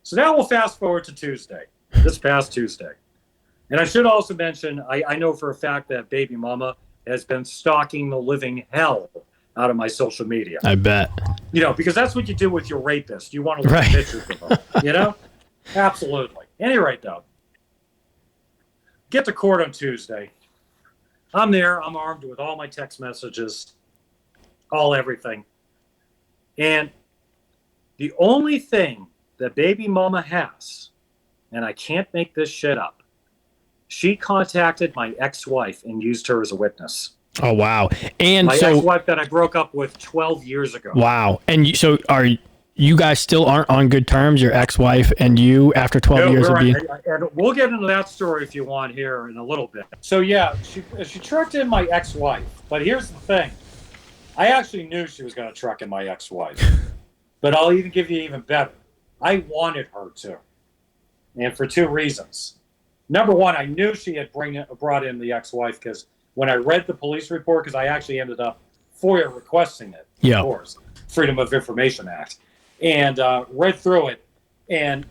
So now we'll fast forward to Tuesday, this past Tuesday. And I should also mention, I know for a fact that Baby Mama has been stalking the living hell out of my social media. I bet. Because that's what you do with your rapist. You want to look at pictures of them, Absolutely. Any rate, though, get to court on Tuesday. I'm there. I'm armed with all my text messages, everything. And the only thing that Baby Mama has, and I can't make this shit up, she contacted my ex-wife and used her as a witness. Oh, wow. And my ex-wife that I broke up with 12 years ago. Wow. And so are you guys still aren't on good terms, your ex-wife and you, after 12 years of being... And we'll get into that story if you want here in a little bit. So, yeah, she trucked in my ex-wife. But here's the thing. I actually knew she was going to truck in my ex-wife. But I'll give you even better. I wanted her to. And for 2 reasons. number one, I knew she had brought in the ex-wife because when I read the police report, because I actually ended up FOIA requesting it, of course, Freedom of Information Act, and read through it, and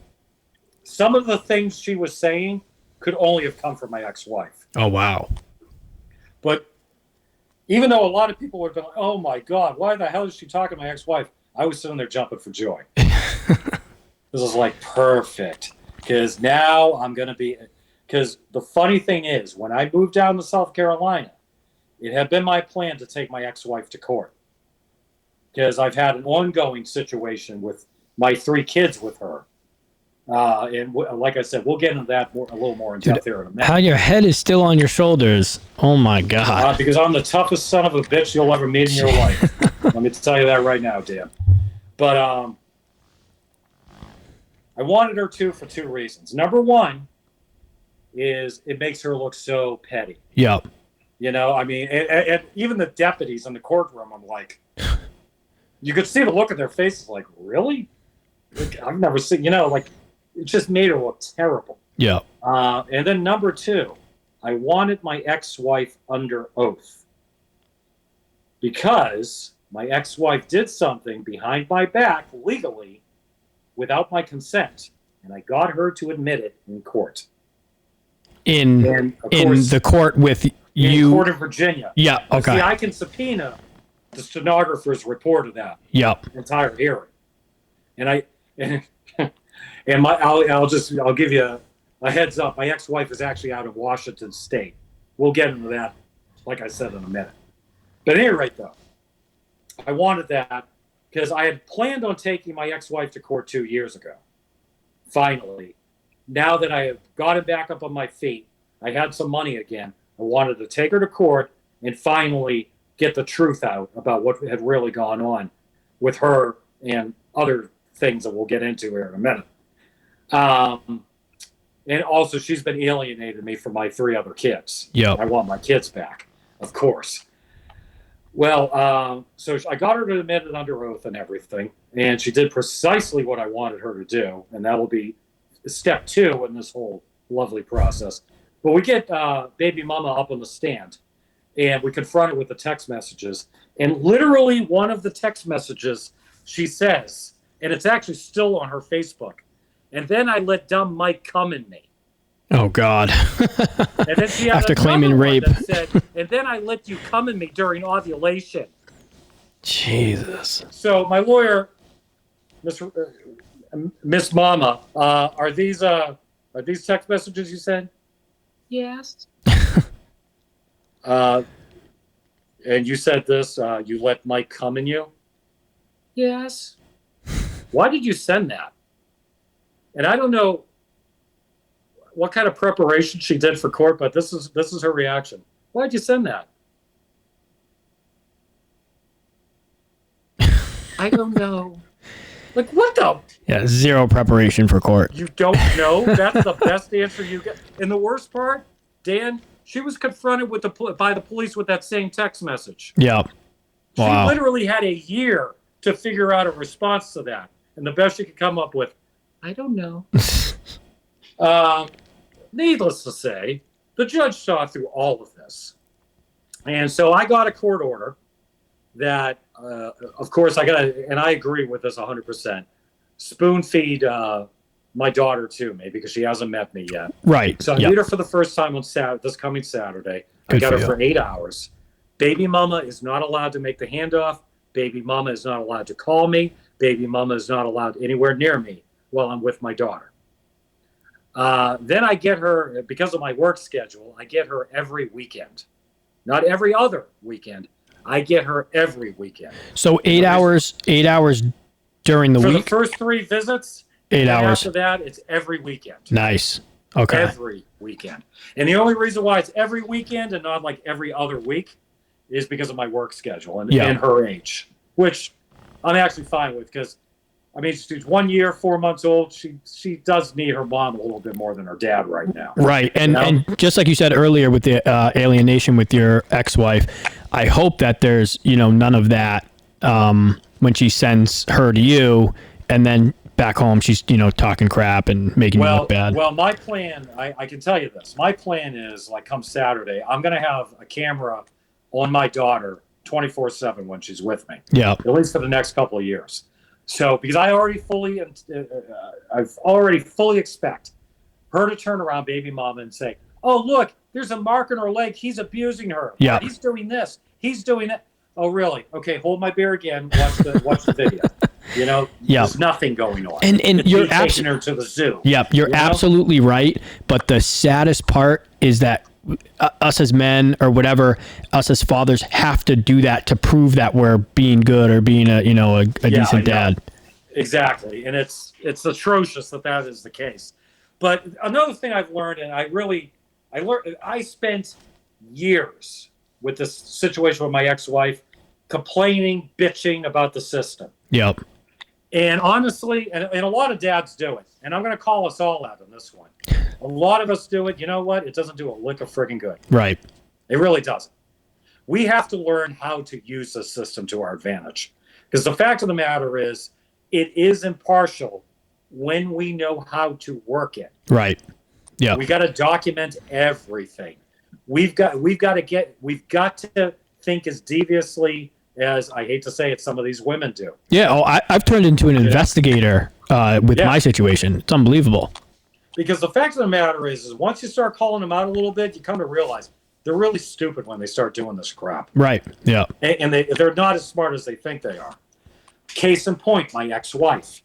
some of the things she was saying could only have come from my ex-wife. Oh, wow. But even though a lot of people would have been like, oh my God, why the hell is she talking to my ex-wife? I was sitting there jumping for joy. This is like perfect. Because now I'm going to be, because the funny thing is, when I moved down to South Carolina, it had been my plan to take my ex-wife to court. Because I've had an ongoing situation with my 3 kids with her. And like I said, we'll get into that a little more in depth here in a minute. How your head is still on your shoulders. Oh my God. Because I'm the toughest son of a bitch you'll ever meet in your life. Let me tell you that right now, Dan. But I wanted her to for 2 reasons. Number one is it makes her look so petty. Yep. You know, I mean, and even the deputies in the courtroom, I'm like, you could see the look on their faces like, really? Like, I've never seen, you know, like, it just made her look terrible. Yeah. And then number 2, I wanted my ex-wife under oath because my ex-wife did something behind my back legally without my consent, and I got her to admit it in court. In the court with you? In court of Virginia. Yeah, okay. See, I can subpoena the stenographer's report of that entire hearing. And I'll give you a heads up. My ex-wife is actually out of Washington State. We'll get into that, like I said, in a minute. But at any rate, though, I wanted that because I had planned on taking my ex-wife to court 2 years ago. Finally, now that I have gotten back up on my feet, I had some money again. I wanted to take her to court and finally get the truth out about what had really gone on with her and other things that we'll get into here in a minute. And also, she's been alienating me from my 3 other kids. Yeah, I want my kids back, of course. Well, so I got her to admit it under oath and everything, and she did precisely what I wanted her to do, and that will be step 2 in this whole lovely process. But we get baby mama up on the stand, and we confront her with the text messages, and literally one of the text messages she says, and it's actually still on her Facebook, and then I let dumb Mike come in me. Oh, God. And then she had after claiming rape. That said, and then I let you come in me during ovulation. Jesus. So my lawyer, Miss Mama, are these text messages you sent? Yes. And you said this, you let Mike come in you? Yes. Why did you send that? And I don't know what kind of preparation she did for court, but this is her reaction. Why'd you send that? I don't know. Like, what the? Yeah, 0 preparation for court. You don't know? That's the best answer you get. And the worst part, Dan, she was confronted by the police with that same text message. Yeah. Wow. She literally had a year to figure out a response to that. And the best she could come up with, I don't know. Needless to say, the judge saw through all of this. And so I got a court order that, of course, and I agree with this 100%, spoon feed my daughter to me because she hasn't met me yet. Right. So I meet her for the first time on this coming Saturday. I got her for 8 hours. Baby mama is not allowed to make the handoff. Baby mama is not allowed to call me. Baby mama is not allowed anywhere near me while I'm with my daughter. Then I get her, because of my work schedule, I get her every weekend. Not every other weekend. I get her every weekend. So 8 hours during the week? For the first 3 visits. 8 hours. After that, it's every weekend. Nice. Okay. Every weekend. And the only reason why it's every weekend and not like every other week is because of my work schedule and her age, which I'm actually fine with because, I mean, she's 1 year, 4 months old. She does need her mom a little bit more than her dad right now. Right. And just like you said earlier with the alienation with your ex-wife, I hope that there's, none of that when she sends her to you and then back home she's, you know, talking crap and making you look bad. Well, my plan, I can tell you this. My plan is, like, come Saturday, I'm going to have a camera on my daughter 24/7 when she's with me. Yeah. At least for the next couple of years. So, because I've already fully expect her to turn around, baby mama, and say, "Oh, look, there's a mark on her leg. He's abusing her. Yeah. He's doing this. He's doing that." Oh, really? Okay, hold my beer again. Watch the video. You know, there's nothing going on. And you're taking her to the zoo. Yep, you're absolutely right. But the saddest part is that us as men or whatever, us as fathers have to do that to prove that we're being good or being a decent dad. Exactly, and it's atrocious that is the case. But another thing I've learned, and I spent years with this situation with my ex-wife, complaining, bitching about the system. Yep. And honestly, and a lot of dads do it, and I'm going to call us all out on this one. A lot of us do it. You know what? It doesn't do a lick of friggin' good. Right. It really doesn't. We have to learn how to use the system to our advantage. Because the fact of the matter is, it is impartial when we know how to work it. Right. Yeah. We got to document everything. We've got to think as deviously as, I hate to say it, some of these women do. Yeah. Oh, I've turned into an investigator with my situation. It's unbelievable. Because the fact of the matter is once you start calling them out a little bit, you come to realize they're really stupid when they start doing this crap. Right. Yeah. And they're not as smart as they think they are. Case in point, my ex-wife,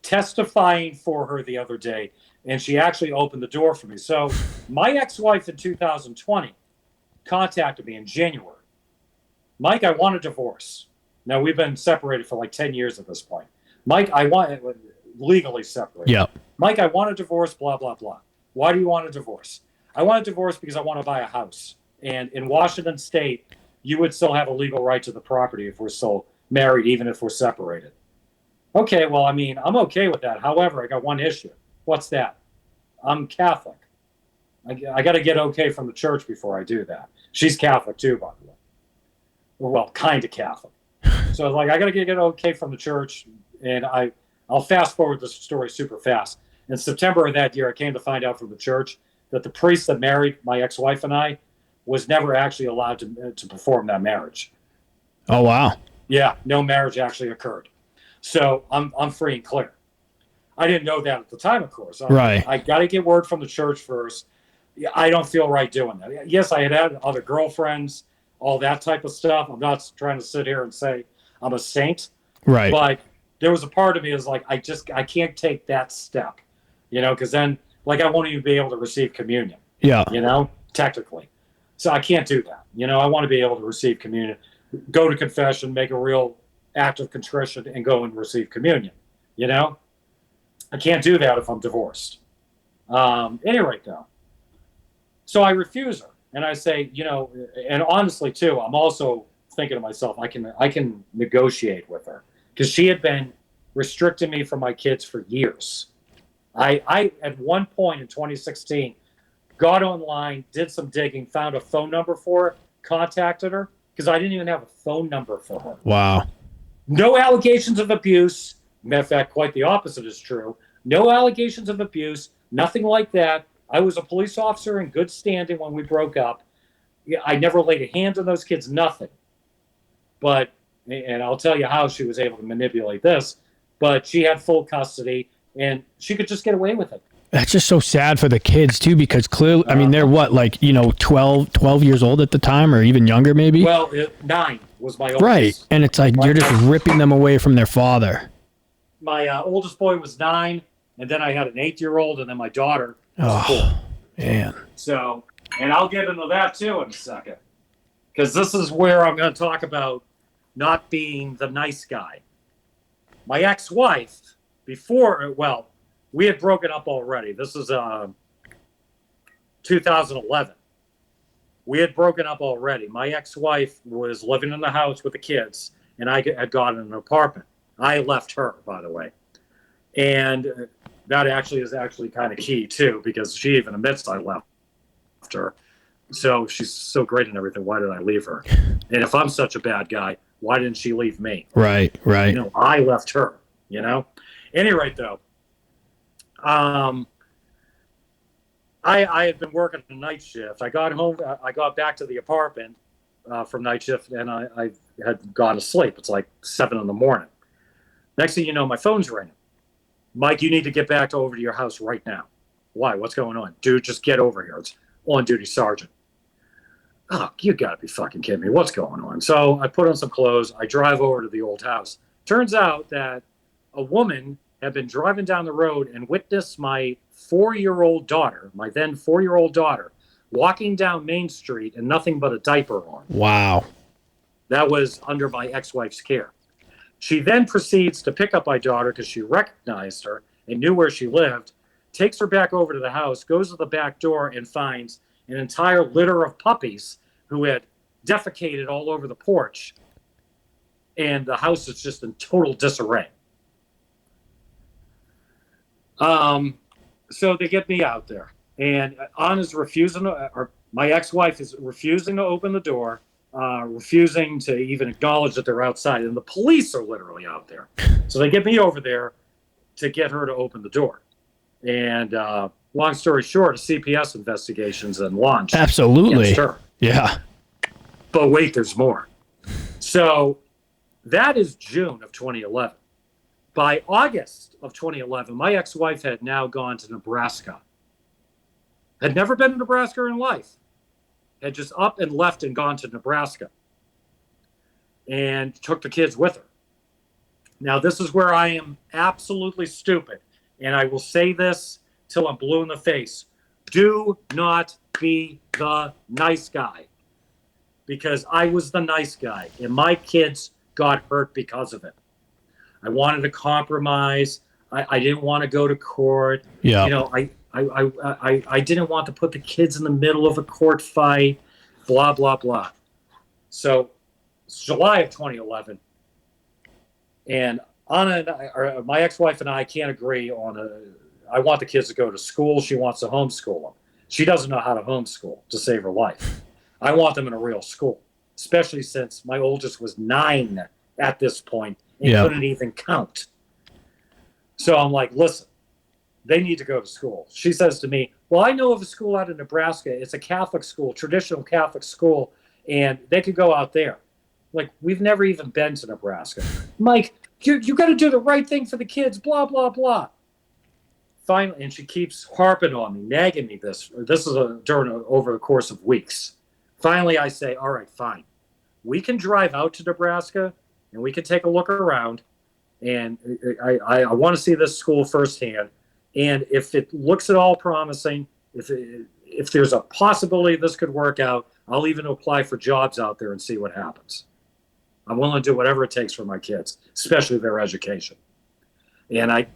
testifying for her the other day, and she actually opened the door for me. So my ex-wife in 2020 contacted me in January. Mike, I want a divorce. Now, we've been separated for like 10 years at this point. Mike, I want legally separated. Yeah. Mike, I want a divorce, blah, blah, blah. Why do you want a divorce? I want a divorce because I want to buy a house. And in Washington State, you would still have a legal right to the property if we're still married, even if we're separated. Okay, well, I mean, I'm okay with that. However, I got one issue. What's that? I'm Catholic. I got to get okay from the church before I do that. She's Catholic too, by the way. Well, kind of Catholic. So, like, I got to get okay from the church, and I'll fast forward this story super fast. In September of that year, I came to find out from the church that the priest that married my ex-wife and I was never actually allowed to perform that marriage. Oh, wow. Yeah, no marriage actually occurred. So I'm free and clear. I didn't know that at the time, of course. Right. I got to get word from the church first. I don't feel right doing that. Yes, I had other girlfriends, all that type of stuff. I'm not trying to sit here and say I'm a saint. Right. But there was a part of me is like, I can't take that step, because then, like, I won't even be able to receive communion. Yeah. Technically. So I can't do that. I want to be able to receive communion, go to confession, make a real act of contrition, and go and receive communion. I can't do that if I'm divorced. Any rate, though. So I refuse her, and I say, and honestly too, I'm also thinking to myself, I can negotiate with her, because she had been restricting me from my kids for years. I at one point in 2016 got online, did some digging, found a phone number for her, contacted her, because I didn't even have a phone number for her. Wow. No allegations of abuse. Matter of fact, quite the opposite is true. No allegations of abuse, nothing like that. I was a police officer in good standing when we broke up. I never laid a hand on those kids, nothing. And I'll tell you how she was able to manipulate this, but she had full custody, and she could just get away with it. That's just so sad for the kids, too, because clearly, I mean, they're what, 12 years old at the time, or even younger, maybe? Well, 9 was my oldest. Right, and it's like you're just ripping them away from their father. My oldest boy was 9, and then I had an 8-year-old, and then my daughter was 4. Man. So, and I'll get into that, too, in a second, because this is where I'm going to talk about not being the nice guy. My ex-wife, we had broken up already. This is 2011. We had broken up already. My ex-wife was living in the house with the kids, and I had gotten an apartment. I left her, by the way. And that is kind of key, too, because she even admits I left her. So she's so great and everything. Why did I leave her? And if I'm such a bad guy, why didn't she leave me? Right. I left her, Any rate, though, I had been working a night shift. I got home. I got back to the apartment from night shift, and I had gone to sleep. It's like 7 a.m. Next thing you know, my phone's ringing. Mike, you need to get back over to your house right now. Why? What's going on? Dude, just get over here. It's on-duty sergeant. Oh, you got to be fucking kidding me. What's going on? So I put on some clothes. I drive over to the old house. Turns out that a woman had been driving down the road and witnessed my 4-year-old daughter, my then 4-year-old daughter, walking down Main Street and nothing but a diaper on. Wow. That was under my ex-wife's care. She then proceeds to pick up my daughter because she recognized her and knew where she lived, takes her back over to the house, goes to the back door and finds an entire litter of puppies who had defecated all over the porch. And the house is just in total disarray. So they get me out there. And Anna's refusing, or my ex-wife is refusing to open the door, refusing to even acknowledge that they're outside. And the police are literally out there. So they get me over there to get her to open the door. And long story short, a CPS investigation's in launch. Absolutely. Against her. Yeah. But wait, there's more. So that is June of 2011. By August of 2011, my ex-wife had now gone to Nebraska. Had never been to Nebraska in life. Had just up and left and gone to Nebraska. And took the kids with her. Now, this is where I am absolutely stupid. And I will say this till I'm blue in the face. Do not be the nice guy. Because I was the nice guy. And my kids got hurt because of it. I wanted to compromise. I didn't want to go to court. Yeah. You know, I didn't want to put the kids in the middle of a court fight. Blah, blah, blah. So it's July of 2011. And Anna and I, or my ex-wife and I can't agree on I want the kids to go to school. She wants to homeschool them. She doesn't know how to homeschool to save her life. I want them in a real school, especially since my oldest was 9 at this point and couldn't even count. So I'm like, listen, they need to go to school. She says to me, well, I know of a school out in Nebraska. It's a Catholic school, traditional Catholic school, and they could go out there. Like, we've never even been to Nebraska. Mike, you got to do the right thing for the kids, blah, blah, blah. Finally, and she keeps harping on me, nagging me this. This is over the course of weeks. Finally, I say, all right, fine. We can drive out to Nebraska, and we can take a look around, and I want to see this school firsthand. And if it looks at all promising, if there's a possibility this could work out, I'll even apply for jobs out there and see what happens. I'm willing to do whatever it takes for my kids, especially their education. And I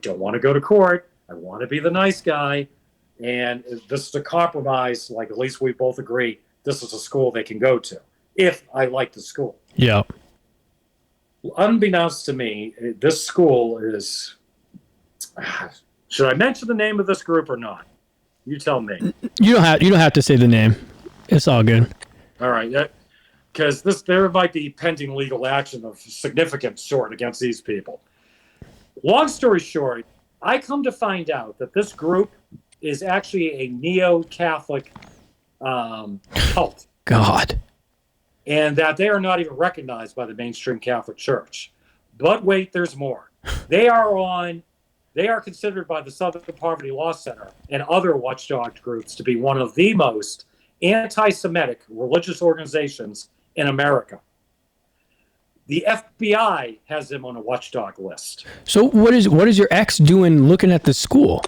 don't want to go to court. I want to be the nice guy. And this is a compromise, like at least we both agree this is a school they can go to, if I like the school. Yeah. Unbeknownst to me, this school is... Should I mention the name of this group or not? You tell me. You don't have to say the name. It's all good. All right. Because there might be pending legal action of significant sort against these people. Long story short, I come to find out that this group is actually a neo-Catholic cult. God. And that they are not even recognized by the mainstream Catholic Church. But wait, there's more. They are considered by the Southern Poverty Law Center and other watchdog groups to be one of the most anti-Semitic religious organizations in America. The FBI has them on a watchdog list. So what is your ex doing looking at the school?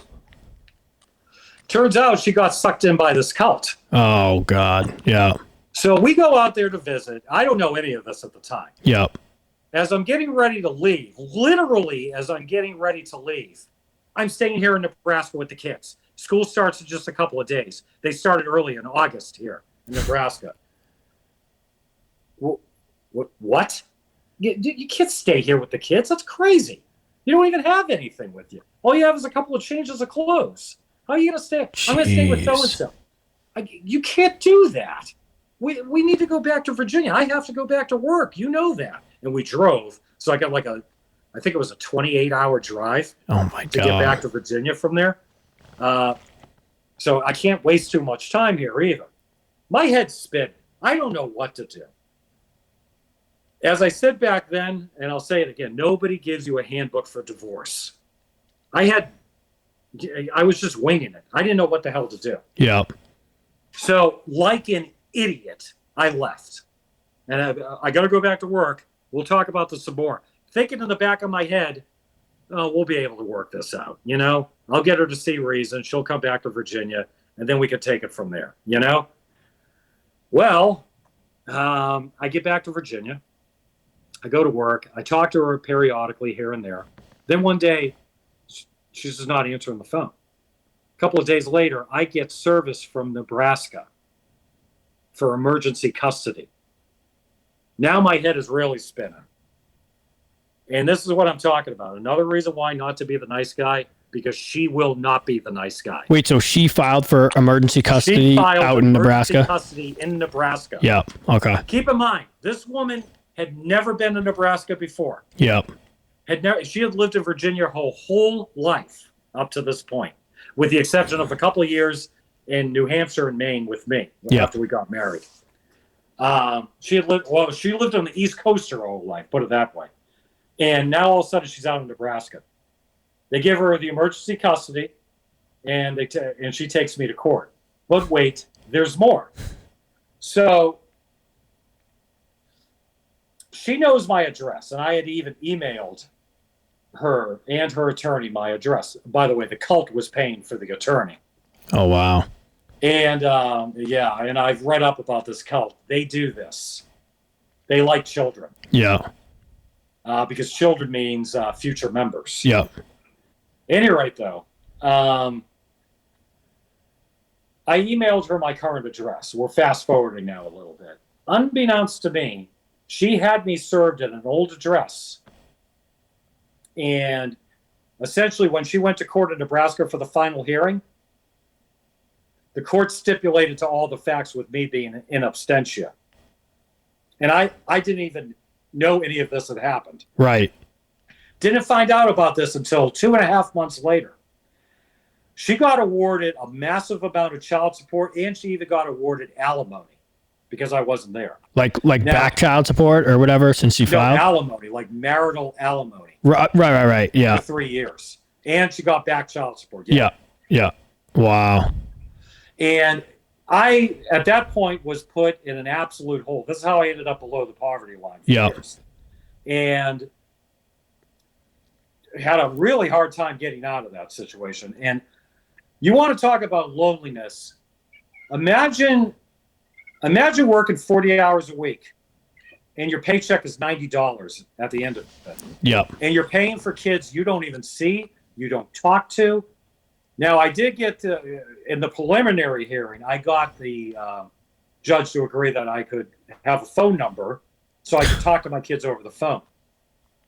Turns out she got sucked in by this cult. Oh, God. Yeah. So we go out there to visit. I don't know any of this at the time. Yep. As I'm getting ready to leave, literally as I'm getting ready to leave, I'm staying here in Nebraska with the kids. School starts in just a couple of days. They started early in August here in Nebraska. What? You can't stay here with the kids. That's crazy. You don't even have anything with you. All you have is a couple of changes of clothes. How are you going to stay? Jeez. I'm going to stay with so-and-so. You can't do that. We need to go back to Virginia. I have to go back to work. You know that. And we drove. So I got like a I think it was a 28-hour drive Oh my to get God. back to Virginia from there. So I can't waste too much time here either. My head's spinning. I don't know what to do. As I said back then, and I'll say it again, nobody gives you a handbook for divorce. I was just winging it. I didn't know what the hell to do. Yeah. So, like an idiot, I left. And I got to go back to work. We'll talk about this some more. Thinking in the back of my head, oh, we'll be able to work this out. You know, I'll get her to see reason. She'll come back to Virginia, and then we can take it from there. You know? Well, I get back to Virginia. I go to work. I talk to her periodically here and there. Then one day, she's just not answering the phone. A couple of days later, I get service from Nebraska for emergency custody. Now my head is really spinning. And this is what I'm talking about. Another reason why not to be the nice guy, because she will not be the nice guy. Wait, so she filed for emergency custody out in Nebraska? Custody in Nebraska. Yeah. Okay. Keep in mind, this woman had never been to Nebraska before. Yeah. She had lived in Virginia her whole life up to this point, with the exception of a couple of years in New Hampshire and Maine with me after we got married. She lived on the East Coast her whole life, put it that way. And now all of a sudden she's out in Nebraska. They give her the emergency custody, and she takes me to court. But wait, there's more. So she knows my address, and I had even emailed her and her attorney my address. By the way, the cult was paying for the attorney. Oh, wow. And and I've read up about this cult. They do this. They like children. Yeah. Because children means future members. Yeah. Any rate, though, I emailed her my current address. We're fast forwarding now a little bit. Unbeknownst to me, she had me served at an old address. And essentially, when she went to court in Nebraska for the final hearing, the court stipulated to all the facts with me being in absentia. And I didn't even know any of this had happened. Right. Didn't find out about this until 2.5 months later. She got awarded a massive amount of child support, and she even got awarded alimony because I wasn't there. Like now, back child support or whatever since she filed? Alimony, like marital alimony. Right. Yeah. For 3 years. And she got back child support. Yeah. Wow. And I, at that point, was put in an absolute hole. This is how I ended up below the poverty line for years. And had a really hard time getting out of that situation. And you want to talk about loneliness. Imagine working 40 hours a week and your paycheck is $90 at the end of it. Yep. And you're paying for kids you don't even see, you don't talk to. Now, I did get in the preliminary hearing, I got the judge to agree that I could have a phone number so I could talk to my kids over the phone.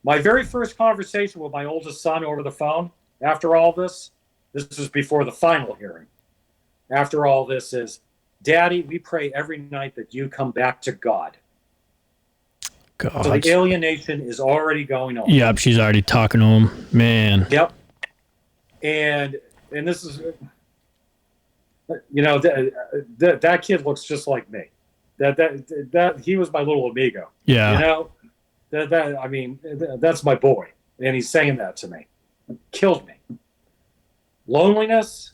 My very first conversation with my oldest son over the phone after all this is before the final hearing. After all this is, Daddy, we pray every night that you come back to God. God. So the alienation is already going on. Yep, she's already talking to him. Man. Yep. And this is, that kid looks just like me. That he was my little amigo. Yeah. You know, that's my boy, and he's saying that to me. It killed me. Loneliness.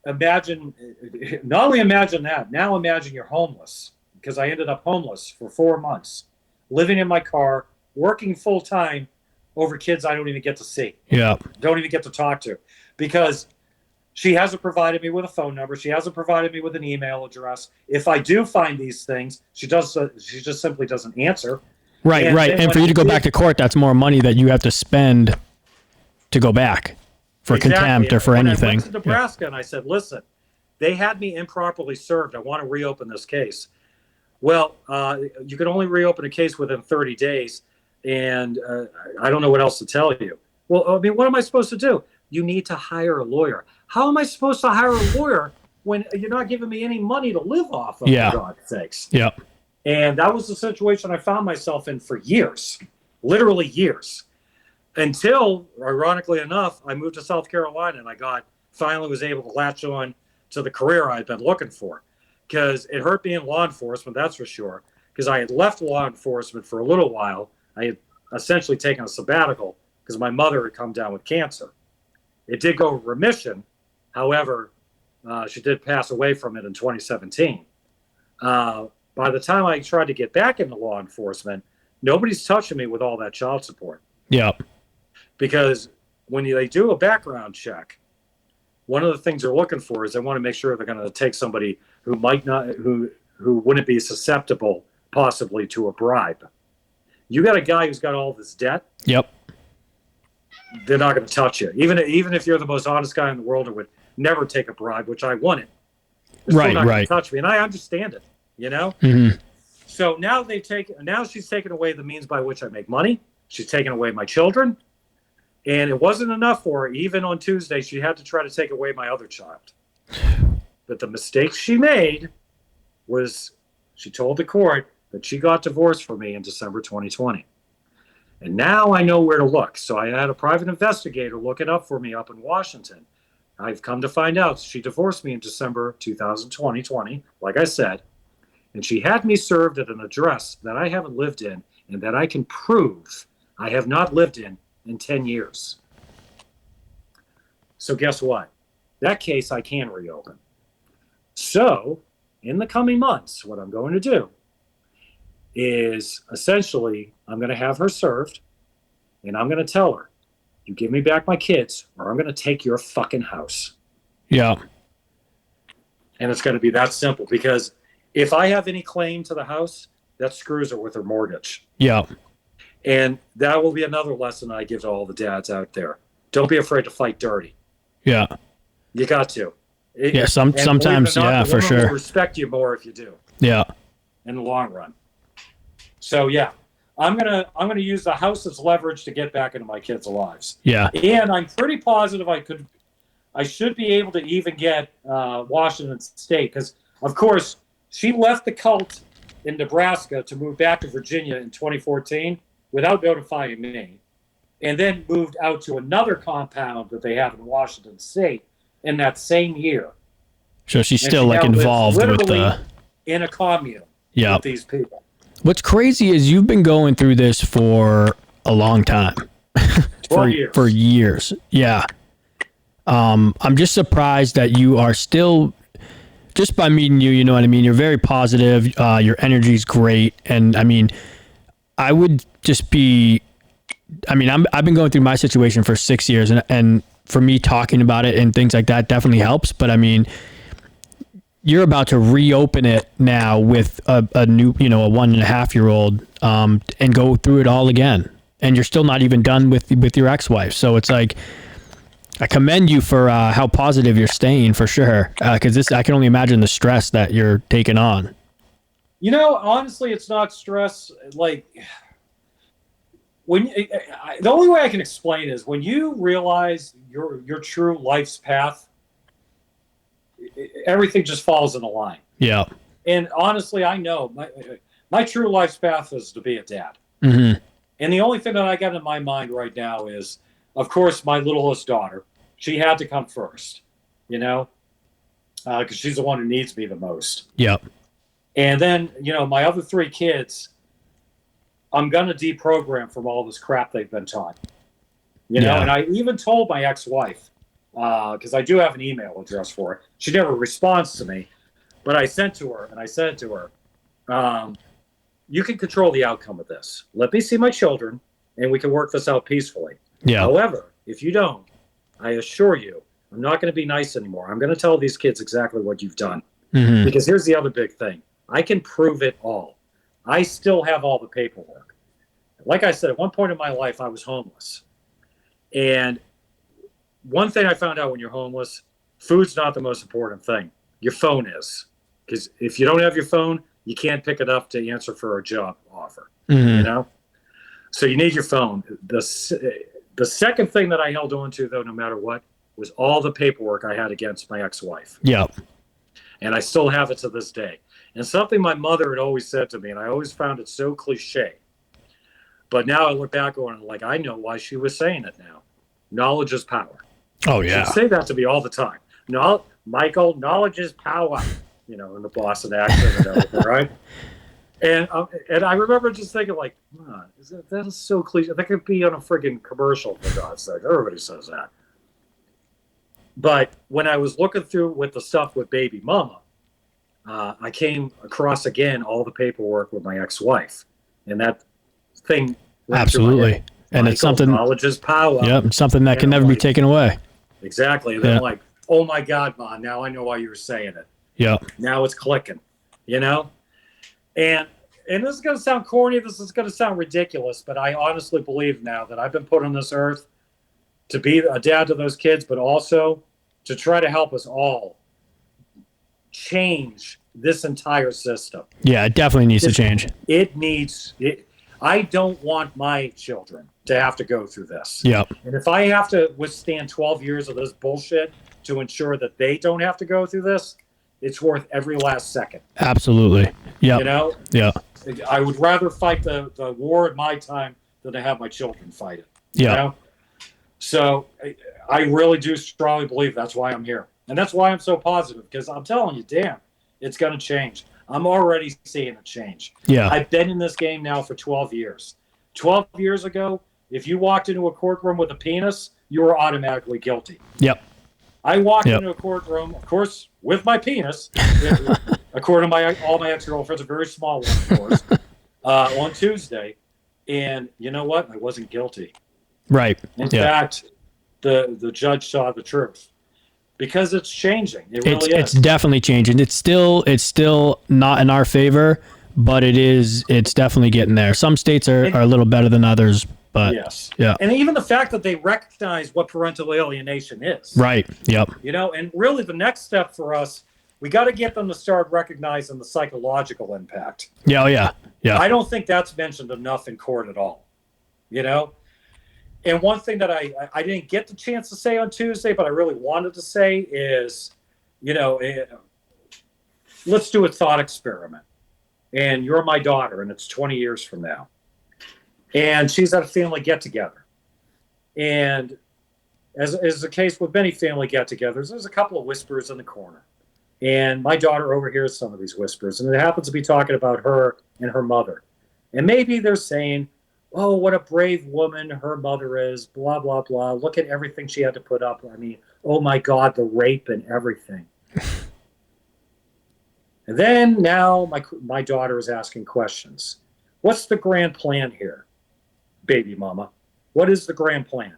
Not only imagine that. Now imagine you're homeless, because I ended up homeless for 4 months, living in my car, working full time over kids I don't even get to see. Yeah. Don't even get to talk to, because she hasn't provided me with a phone number. She hasn't provided me with an email address. If I do find these things, she just simply doesn't answer. Right. And for you to go back to court, that's more money that you have to spend to go back for contempt or for anything. I went to Nebraska and I said, listen, they had me improperly served. I want to reopen this case. Well, you can only reopen a case within 30 days. And I don't know what else to tell you. Well, I mean, what am I supposed to do? You need to hire a lawyer. How am I supposed to hire a lawyer when you're not giving me any money to live off of, for God's sakes? Yeah. And that was the situation I found myself in for years, literally years. until, ironically enough, I moved to South Carolina and finally was able to latch on to the career I'd been looking for. Because it hurt being law enforcement, that's for sure. Because I had left law enforcement for a little while. I had essentially taken a sabbatical because my mother had come down with cancer. It did go remission. However, she did pass away from it in 2017. By the time I tried to get back into law enforcement, nobody's touching me with all that child support. Yeah. Because when they do a background check, one of the things they're looking for is they want to make sure they're going to take somebody who might not, who wouldn't be susceptible possibly to a bribe. You got a guy who's got all this debt. Yep. They're not going to touch you. Even if you're the most honest guy in the world and would never take a bribe, which I wouldn't. They're still not going to touch me. And I understand it, you know? Mm-hmm. So now she's taken away the means by which I make money. She's taken away my children. And it wasn't enough for her. Even on Tuesday, she had to try to take away my other child. But the mistake she made was she told the court that she got divorced from me in December 2020. And now I know where to look. So I had a private investigator look it up for me up in Washington. I've come to find out she divorced me in December 2020, like I said. And she had me served at an address that I haven't lived in and that I can prove I have not lived in 10 years. So guess what? That case I can reopen. So in the coming months, what I'm going to do is essentially I'm going to have her served and I'm going to tell her, you give me back my kids or I'm going to take your fucking house. Yeah. And it's going to be that simple because if I have any claim to the house, that screws her with her mortgage. Yeah. And that will be another lesson I give to all the dads out there. Don't be afraid to fight dirty. Yeah. You got to. Sometimes, yeah, for sure. Will respect you more if you do. Yeah. In the long run. So yeah, I'm gonna use the house as leverage to get back into my kids' lives. Yeah. And I'm pretty positive I should be able to even get Washington State because, of course, she left the cult in Nebraska to move back to Virginia in 2014 without notifying me, and then moved out to another compound that they have in Washington State in that same year. So she's still like involved with the in a commune with these people. What's crazy is you've been going through this for a long time. 12 years. For years. Yeah. I'm just surprised that you are still, just by meeting you, you know what I mean? You're very positive. Your energy's great. And I mean, I would just be, I mean, I've been going through my situation for 6 years and for me talking about it and things like that definitely helps. But I mean, you're about to reopen it now with a new, you know, a 1.5-year-old, and go through it all again. And you're still not even done with your ex-wife. So it's like, I commend you for how positive you're staying for sure. Cause I can only imagine the stress that you're taking on. You know, honestly, it's not stress. Like the only way I can explain is when you realize your true life's path, everything just falls into line. Yeah. And honestly, I know my true life's path is to be a dad. Mm-hmm. And the only thing that I got in my mind right now is, of course, my littlest daughter. She had to come first, you know, because she's the one who needs me the most. Yeah. And then, you know, my other 3 kids, I'm going to deprogram from all this crap they've been taught. You know, and I even told my ex-wife, because I do have an email address for her. She never responds to me, but I sent to her and I said to her, you can control the outcome of this. Let me see my children and we can work this out peacefully. Yeah. However, if you don't, I assure you, I'm not going to be nice anymore. I'm going to tell these kids exactly what you've done. Mm-hmm. Because here's the other big thing. I can prove it all. I still have all the paperwork. Like I said, at one point in my life, I was homeless. And one thing I found out when you're homeless, food's not the most important thing. Your phone is. Because if you don't have your phone, you can't pick it up to answer for a job offer. Mm-hmm. You know? So you need your phone. The second thing that I held on to, though, no matter what, was all the paperwork I had against my ex-wife. Yeah. And I still have it to this day. And something my mother had always said to me, and I always found it so cliche. But now I look back on it like, I know why she was saying it now. Knowledge is power. Oh yeah. She'd say that to me all the time. No, Michael, knowledge is power. In the Boston accent and everything, right? And I remember just thinking, like, that is so cliche. That could be on a friggin' commercial, for God's sake. Everybody says that. But when I was looking through with the stuff with baby mama, I came across again all the paperwork with my ex-wife, and that thing. Absolutely, and it's something. Knowledge is power. Yep, something that can never be taken away. Exactly. And then I'm like, oh my God, Ma, now I know why you were saying it. Yeah. Now it's clicking, And this is going to sound corny. This is going to sound ridiculous, but I honestly believe now that I've been put on this earth to be a dad to those kids, but also to try to help us all change this entire system. Yeah, it definitely needs to change. It needs it. I don't want my children to have to go through this. Yeah. And if I have to withstand 12 years of this bullshit to ensure that they don't have to go through this, it's worth every last second. Absolutely. Yeah. Yeah. I would rather fight the war at my time than to have my children fight it. Yeah. So I really do strongly believe that's why I'm here. And that's why I'm so positive, because I'm telling you, damn, it's going to change. I'm already seeing it change. Yeah. I've been in this game now for 12 years. 12 years ago, if you walked into a courtroom with a penis, you were automatically guilty. Yep. I walked into a courtroom, of course, with my penis, according to all my ex-girlfriends, a very small one, of course, on Tuesday. And you know what? I wasn't guilty. Right. In fact, the judge saw the truth. Because it's changing. It really is. It's definitely changing. It's still not in our favor, but it's definitely getting there. Some states are a little better than others, but yes. Yeah. And even the fact that they recognize what parental alienation is. Right. Yep. And really the next step for us, we got to get them to start recognizing the psychological impact. Yeah. Oh, yeah. Yeah. I don't think that's mentioned enough in court at all. And one thing that I didn't get the chance to say on Tuesday, but I really wanted to say is, let's do a thought experiment. And you're my daughter, and it's 20 years from now. And she's at a family get-together. And as is the case with many family get-togethers, there's a couple of whispers in the corner. And my daughter overhears some of these whispers, and it happens to be talking about her and her mother. And maybe they're saying, oh, what a brave woman her mother is, blah, blah, blah. Look at everything she had to put up. I mean, oh my God, the rape and everything. And then now my daughter is asking questions. What's the grand plan here, baby mama? What is the grand plan?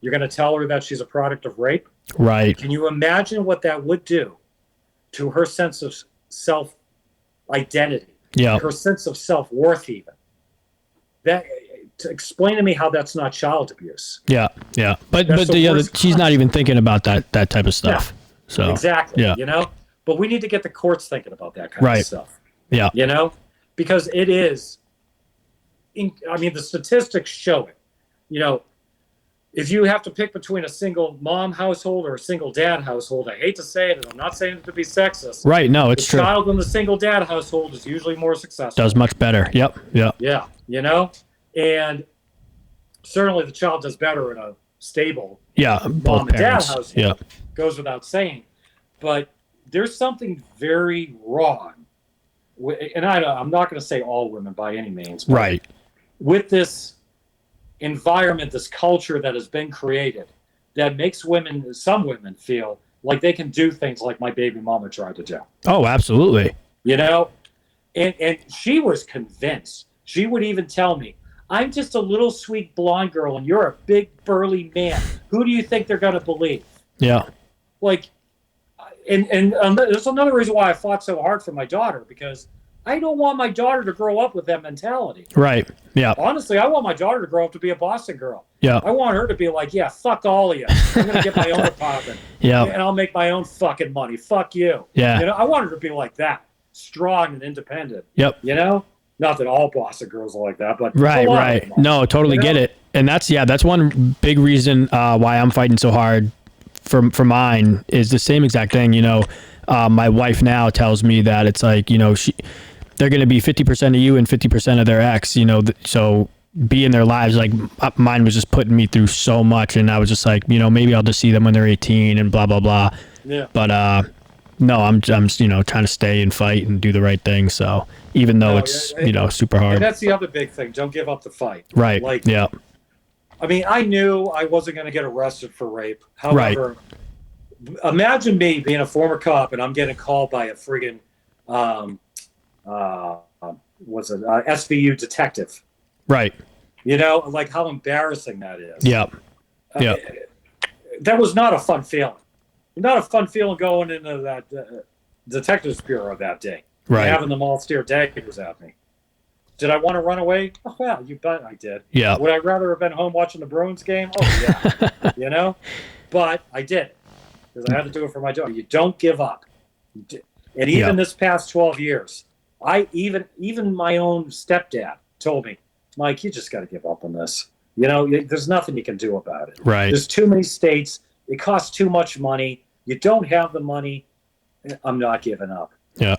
You're going to tell her that she's a product of rape? Right. Can you imagine what that would do to her sense of self-identity? Yeah. Her sense of self-worth even? To explain to me how that's not child abuse. Yeah, yeah, but she's not even thinking about that type of stuff. Yeah, so exactly, yeah. But we need to get the courts thinking about that kind of stuff. Yeah, because it is. The statistics show it. If you have to pick between a single mom household or a single dad household, I hate to say it, and I'm not saying it to be sexist. Right? No, it's true. The child in the single dad household is usually more successful. Does much better. Yep. Yeah. Yeah. And certainly the child does better in a stable both mom and parents. dad household. Yeah. Goes without saying. But there's something very wrong. And I'm not going to say all women by any means. But right. With this environment, this culture that has been created that makes some women feel like they can do things like my baby mama tried to do. Oh, absolutely. And she was convinced. She would even tell me, I'm just a little sweet blonde girl and you're a big burly man. Who do you think they're going to believe? Yeah. And there's another reason why I fought so hard for my daughter, because I don't want my daughter to grow up with that mentality. Right. Yeah. Honestly, I want my daughter to grow up to be a Boston girl. Yeah. I want her to be like, yeah, fuck all of you. I'm going to get my own apartment. Yeah. And I'll make my own fucking money. Fuck you. Yeah. I want her to be like that. Strong and independent. Yep. Not that all Boston girls are like that, but right. No, totally get it. And that's one big reason why I'm fighting so hard for mine is the same exact thing. My wife now tells me that it's like, they're going to be 50% of you and 50% of their ex, so be in their lives. Like mine was just putting me through so much, and I was just like, maybe I'll just see them when they're 18 and blah blah blah. Yeah. But no, I'm trying to stay and fight and do the right thing. So even though it's super hard. And that's the other big thing. Don't give up the fight. Right. Like, yeah. I mean, I knew I wasn't going to get arrested for rape. However, imagine me being a former cop and I'm getting called by a friggin' SVU detective. Right. Like how embarrassing that is. Yeah. Yeah. That was not a fun feeling. Not a fun feeling going into that detectives bureau that day. Right. Having them all stare daggers at me. Did I want to run away? Oh, well, you bet I did. Yeah. Would I rather have been home watching the Bruins game? Oh, yeah. But I did. Because I had to do it for my daughter. You don't give up. And even this past 12 years, even my own stepdad told me, Mike, you just got to give up on this. There's nothing you can do about it. Right. There's too many states. It costs too much money. You don't have the money. I'm not giving up. Yeah.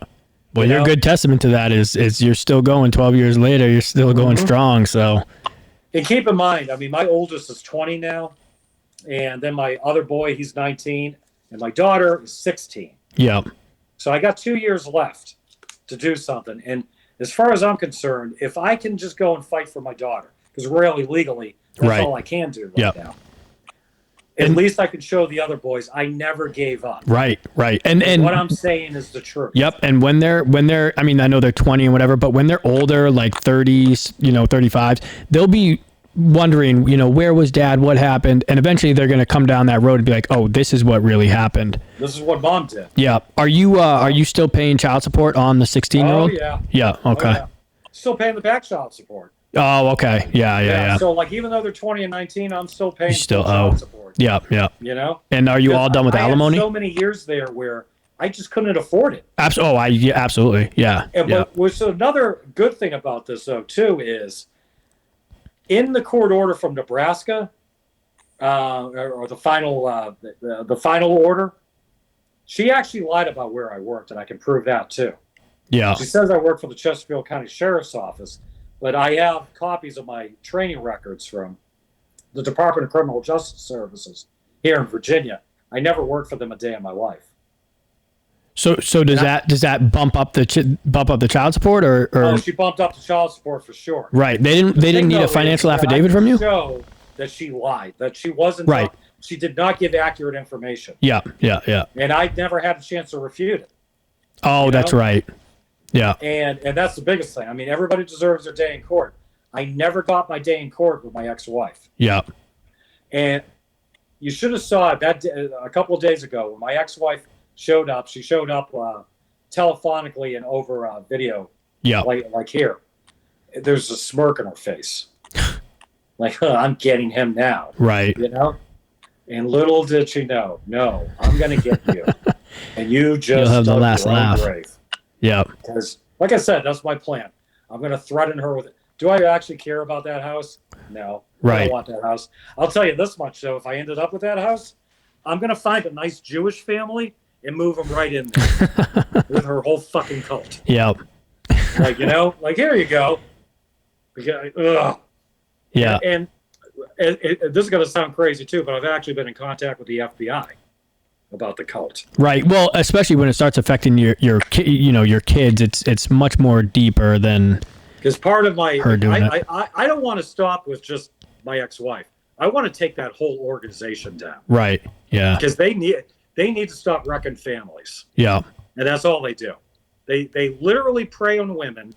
Well, your good testament to that is you're still going 12 years later. You're still going strong. So, and keep in mind, I mean, my oldest is 20 now, and then my other boy, he's 19, and my daughter is 16. Yeah. So I got 2 years left to do something. And as far as I'm concerned, if I can just go and fight for my daughter, because really legally, that's all I can do right now. At least I can show the other boys I never gave up. Right. And what I'm saying is the truth. Yep. And when they're I mean, I know they're 20 and whatever, but when they're older, like 30s, 35s, they'll be wondering, where was dad? What happened? And eventually they're going to come down that road and be like, oh, this is what really happened. This is what mom did. Yeah. Are you still paying child support on the 16-year-old? Oh, yeah. Yeah. Okay. Oh, yeah. Still paying the back child support. Oh, okay. Yeah. So, like, even though they're 20 and 19, I'm still paying still child support. Yeah. And are you all done with alimony? I had so many years there where I just couldn't afford it. Absolutely. Yeah. So another good thing about this, though, too, is in the court order from Nebraska, or the final order, she actually lied about where I worked, and I can prove that, too. Yeah. She says I work for the Chesterfield County Sheriff's Office, but I have copies of my training records from the Department of Criminal Justice Services here in Virginia. I never worked for them a day in my life. So does that bump up the child support or? Oh, she bumped up the child support for sure. Right. They didn't need a financial affidavit from you? Show that she lied. That she wasn't. Right. She did not give accurate information. Yeah. And I never had a chance to refute it. Oh, that's right. Yeah. And that's the biggest thing. I mean, everybody deserves their day in court. I never got my day in court with my ex-wife. Yeah. And you should have saw it that day, a couple of days ago when my ex-wife showed up. She showed up telephonically and over video. Yeah. Like here. There's a smirk on her face. Like, I'm getting him now. Right. And little did she know, no, I'm going to get you. And you just you'll have the last laugh. Grave. Yeah. Because, like I said, that's my plan. I'm going to threaten her with it. Do I actually care about that house? No. Right. I don't want that house. I'll tell you this much, though. If I ended up with that house, I'm going to find a nice Jewish family and move them right in there with her whole fucking cult. Yeah. Like, here you go. Because, yeah. And this is going to sound crazy, too, but I've actually been in contact with the FBI about the cult. Right. Well, especially when it starts affecting your kids, it's much more deeper than... Because part of my, her doing it. I don't want to stop with just my ex-wife. I want to take that whole organization down. Right. Yeah. Because they need to stop wrecking families. Yeah. And that's all they do. They literally prey on women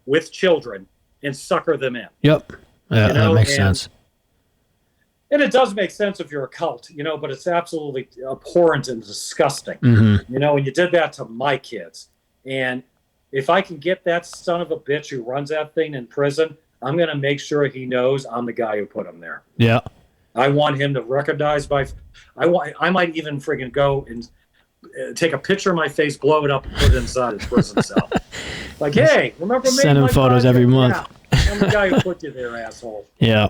with children and sucker them in. Yep. Yeah, that makes sense. And it does make sense if you're a cult, but it's absolutely abhorrent and disgusting. Mm-hmm. When you did that to my kids. And if I can get that son of a bitch who runs that thing in prison, I'm going to make sure he knows I'm the guy who put him there. Yeah. I want him to recognize I might even friggin' go and take a picture of my face, blow it up, and put it inside his prison cell. Like, hey, remember me? Send him photos every month. Yeah, I'm the guy who put you there, asshole. Yeah.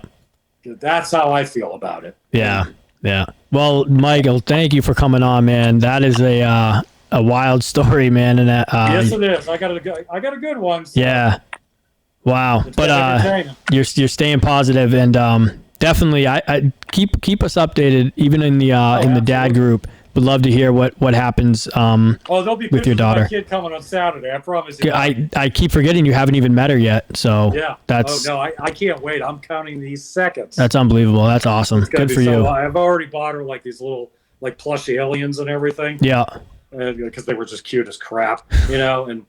That's how I feel about it. Yeah. Yeah. Well, Michael, thank you for coming on, man. That is a wild story, man. And yes, it is. I got a good one. So. Yeah. Wow. It's But entertaining. you're staying positive, and definitely I keep us updated, even in the dad absolutely. group. Would love to hear what happens Oh, there'll be with your pictures of daughter. my kid coming on Saturday. I promise you. I keep forgetting you haven't even met her yet, so Yeah. that's Oh no, I can't wait. I'm counting these seconds. that's unbelievable. That's awesome. It's gonna Good be for so. you. I've already bought her like these little like plush aliens and everything. Yeah. Because they were just cute as crap, And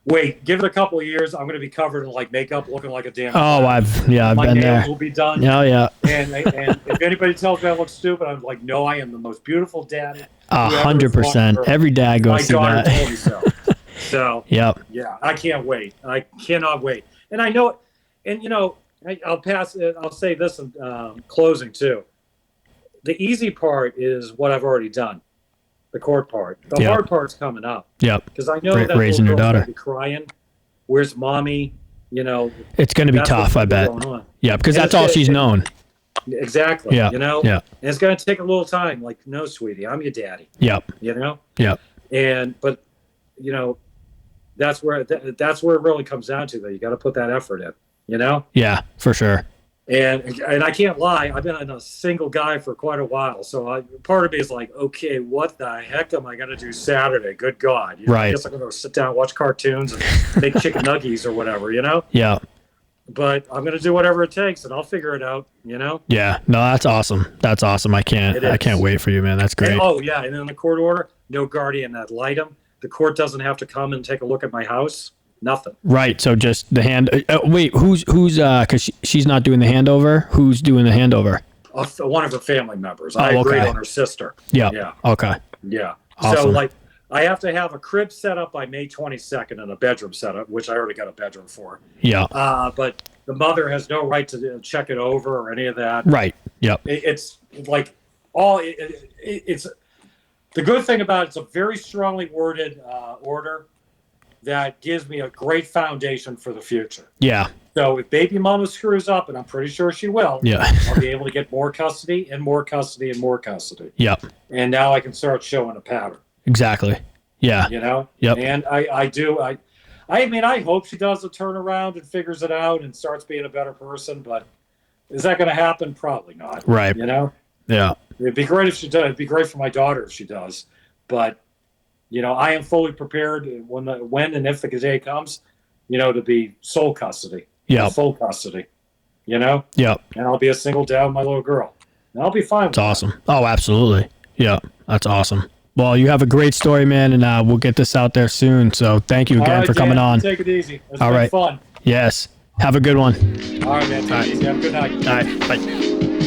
wait, give it a couple of years. I'm going to be covered in like makeup, looking like a damn. Oh, I've my been nails there. will be done. Yeah. And if anybody tells me I look stupid, I'm like, no, I am the most beautiful daddy. 100%. Every dad goes through My daughter that. told me so. So Yep. yeah, I can't wait. I cannot wait. And I know, and I'll pass. I'll say this in closing too. The easy part is what I've already done. The court part. The Yep. hard part's coming up. Yep. Because I know that raising your little girl's daughter. gonna be crying. Where's mommy? It's going to be that's tough, what's I bet. going on. Yeah, because And that's it's all gonna- she's known. Exactly. Yeah. And it's going to take a little time. Like, no, sweetie, I'm your daddy. Yep. Yep. But that's where it really comes down to. That you got to put that effort in. Yeah, for sure. And I can't lie, I've been a single guy for quite a while. So part of me is like, okay, what the heck am I going to do Saturday? Good God. Right. I guess I'm going to sit down and watch cartoons and make chicken nuggies or whatever, Yeah. But I'm going to do whatever it takes and I'll figure it out, Yeah. No, that's awesome. That's awesome. I can't wait for you, man. That's great. And then the court order, no guardian ad litem. The court doesn't have to come and take a look at my house. Nothing. Right. So just the hand. Wait, who's because she's not doing the handover. Who's doing the handover? One of her family members. Oh, I agreed okay. on her sister. Yeah. Yeah. Okay. Yeah. Awesome. So I have to have a crib set up by May 22nd and a bedroom set up, which I already got a bedroom for. Yeah. But the mother has no right to check it over or any of that. Right. Yep. It's like it's the good thing about it's a very strongly worded order that gives me a great foundation for the future. Yeah. So if baby mama screws up, and I'm pretty sure she will, Yeah. I'll be able to get more custody and more custody and more custody. Yep. And now I can start showing a pattern. Exactly. Yeah. Yep. And I mean, I hope she does a turnaround and figures it out and starts being a better person, but is that going to happen? Probably not. Right. Yeah. It'd be great if she does. It'd be great for my daughter if she does, but I am fully prepared when and if the day comes, to be sole custody. Yeah. Full custody. Yep. And I'll be a single dad with my little girl. And I'll be fine with That's awesome. Oh, absolutely. Yeah. That's awesome. Well, you have a great story, man, and we'll get this out there soon. So thank you again for coming on. Take it easy. It's All been right. fun. Yes. Have a good one. All right, man. Take it easy. Have a good night. All right. Bye.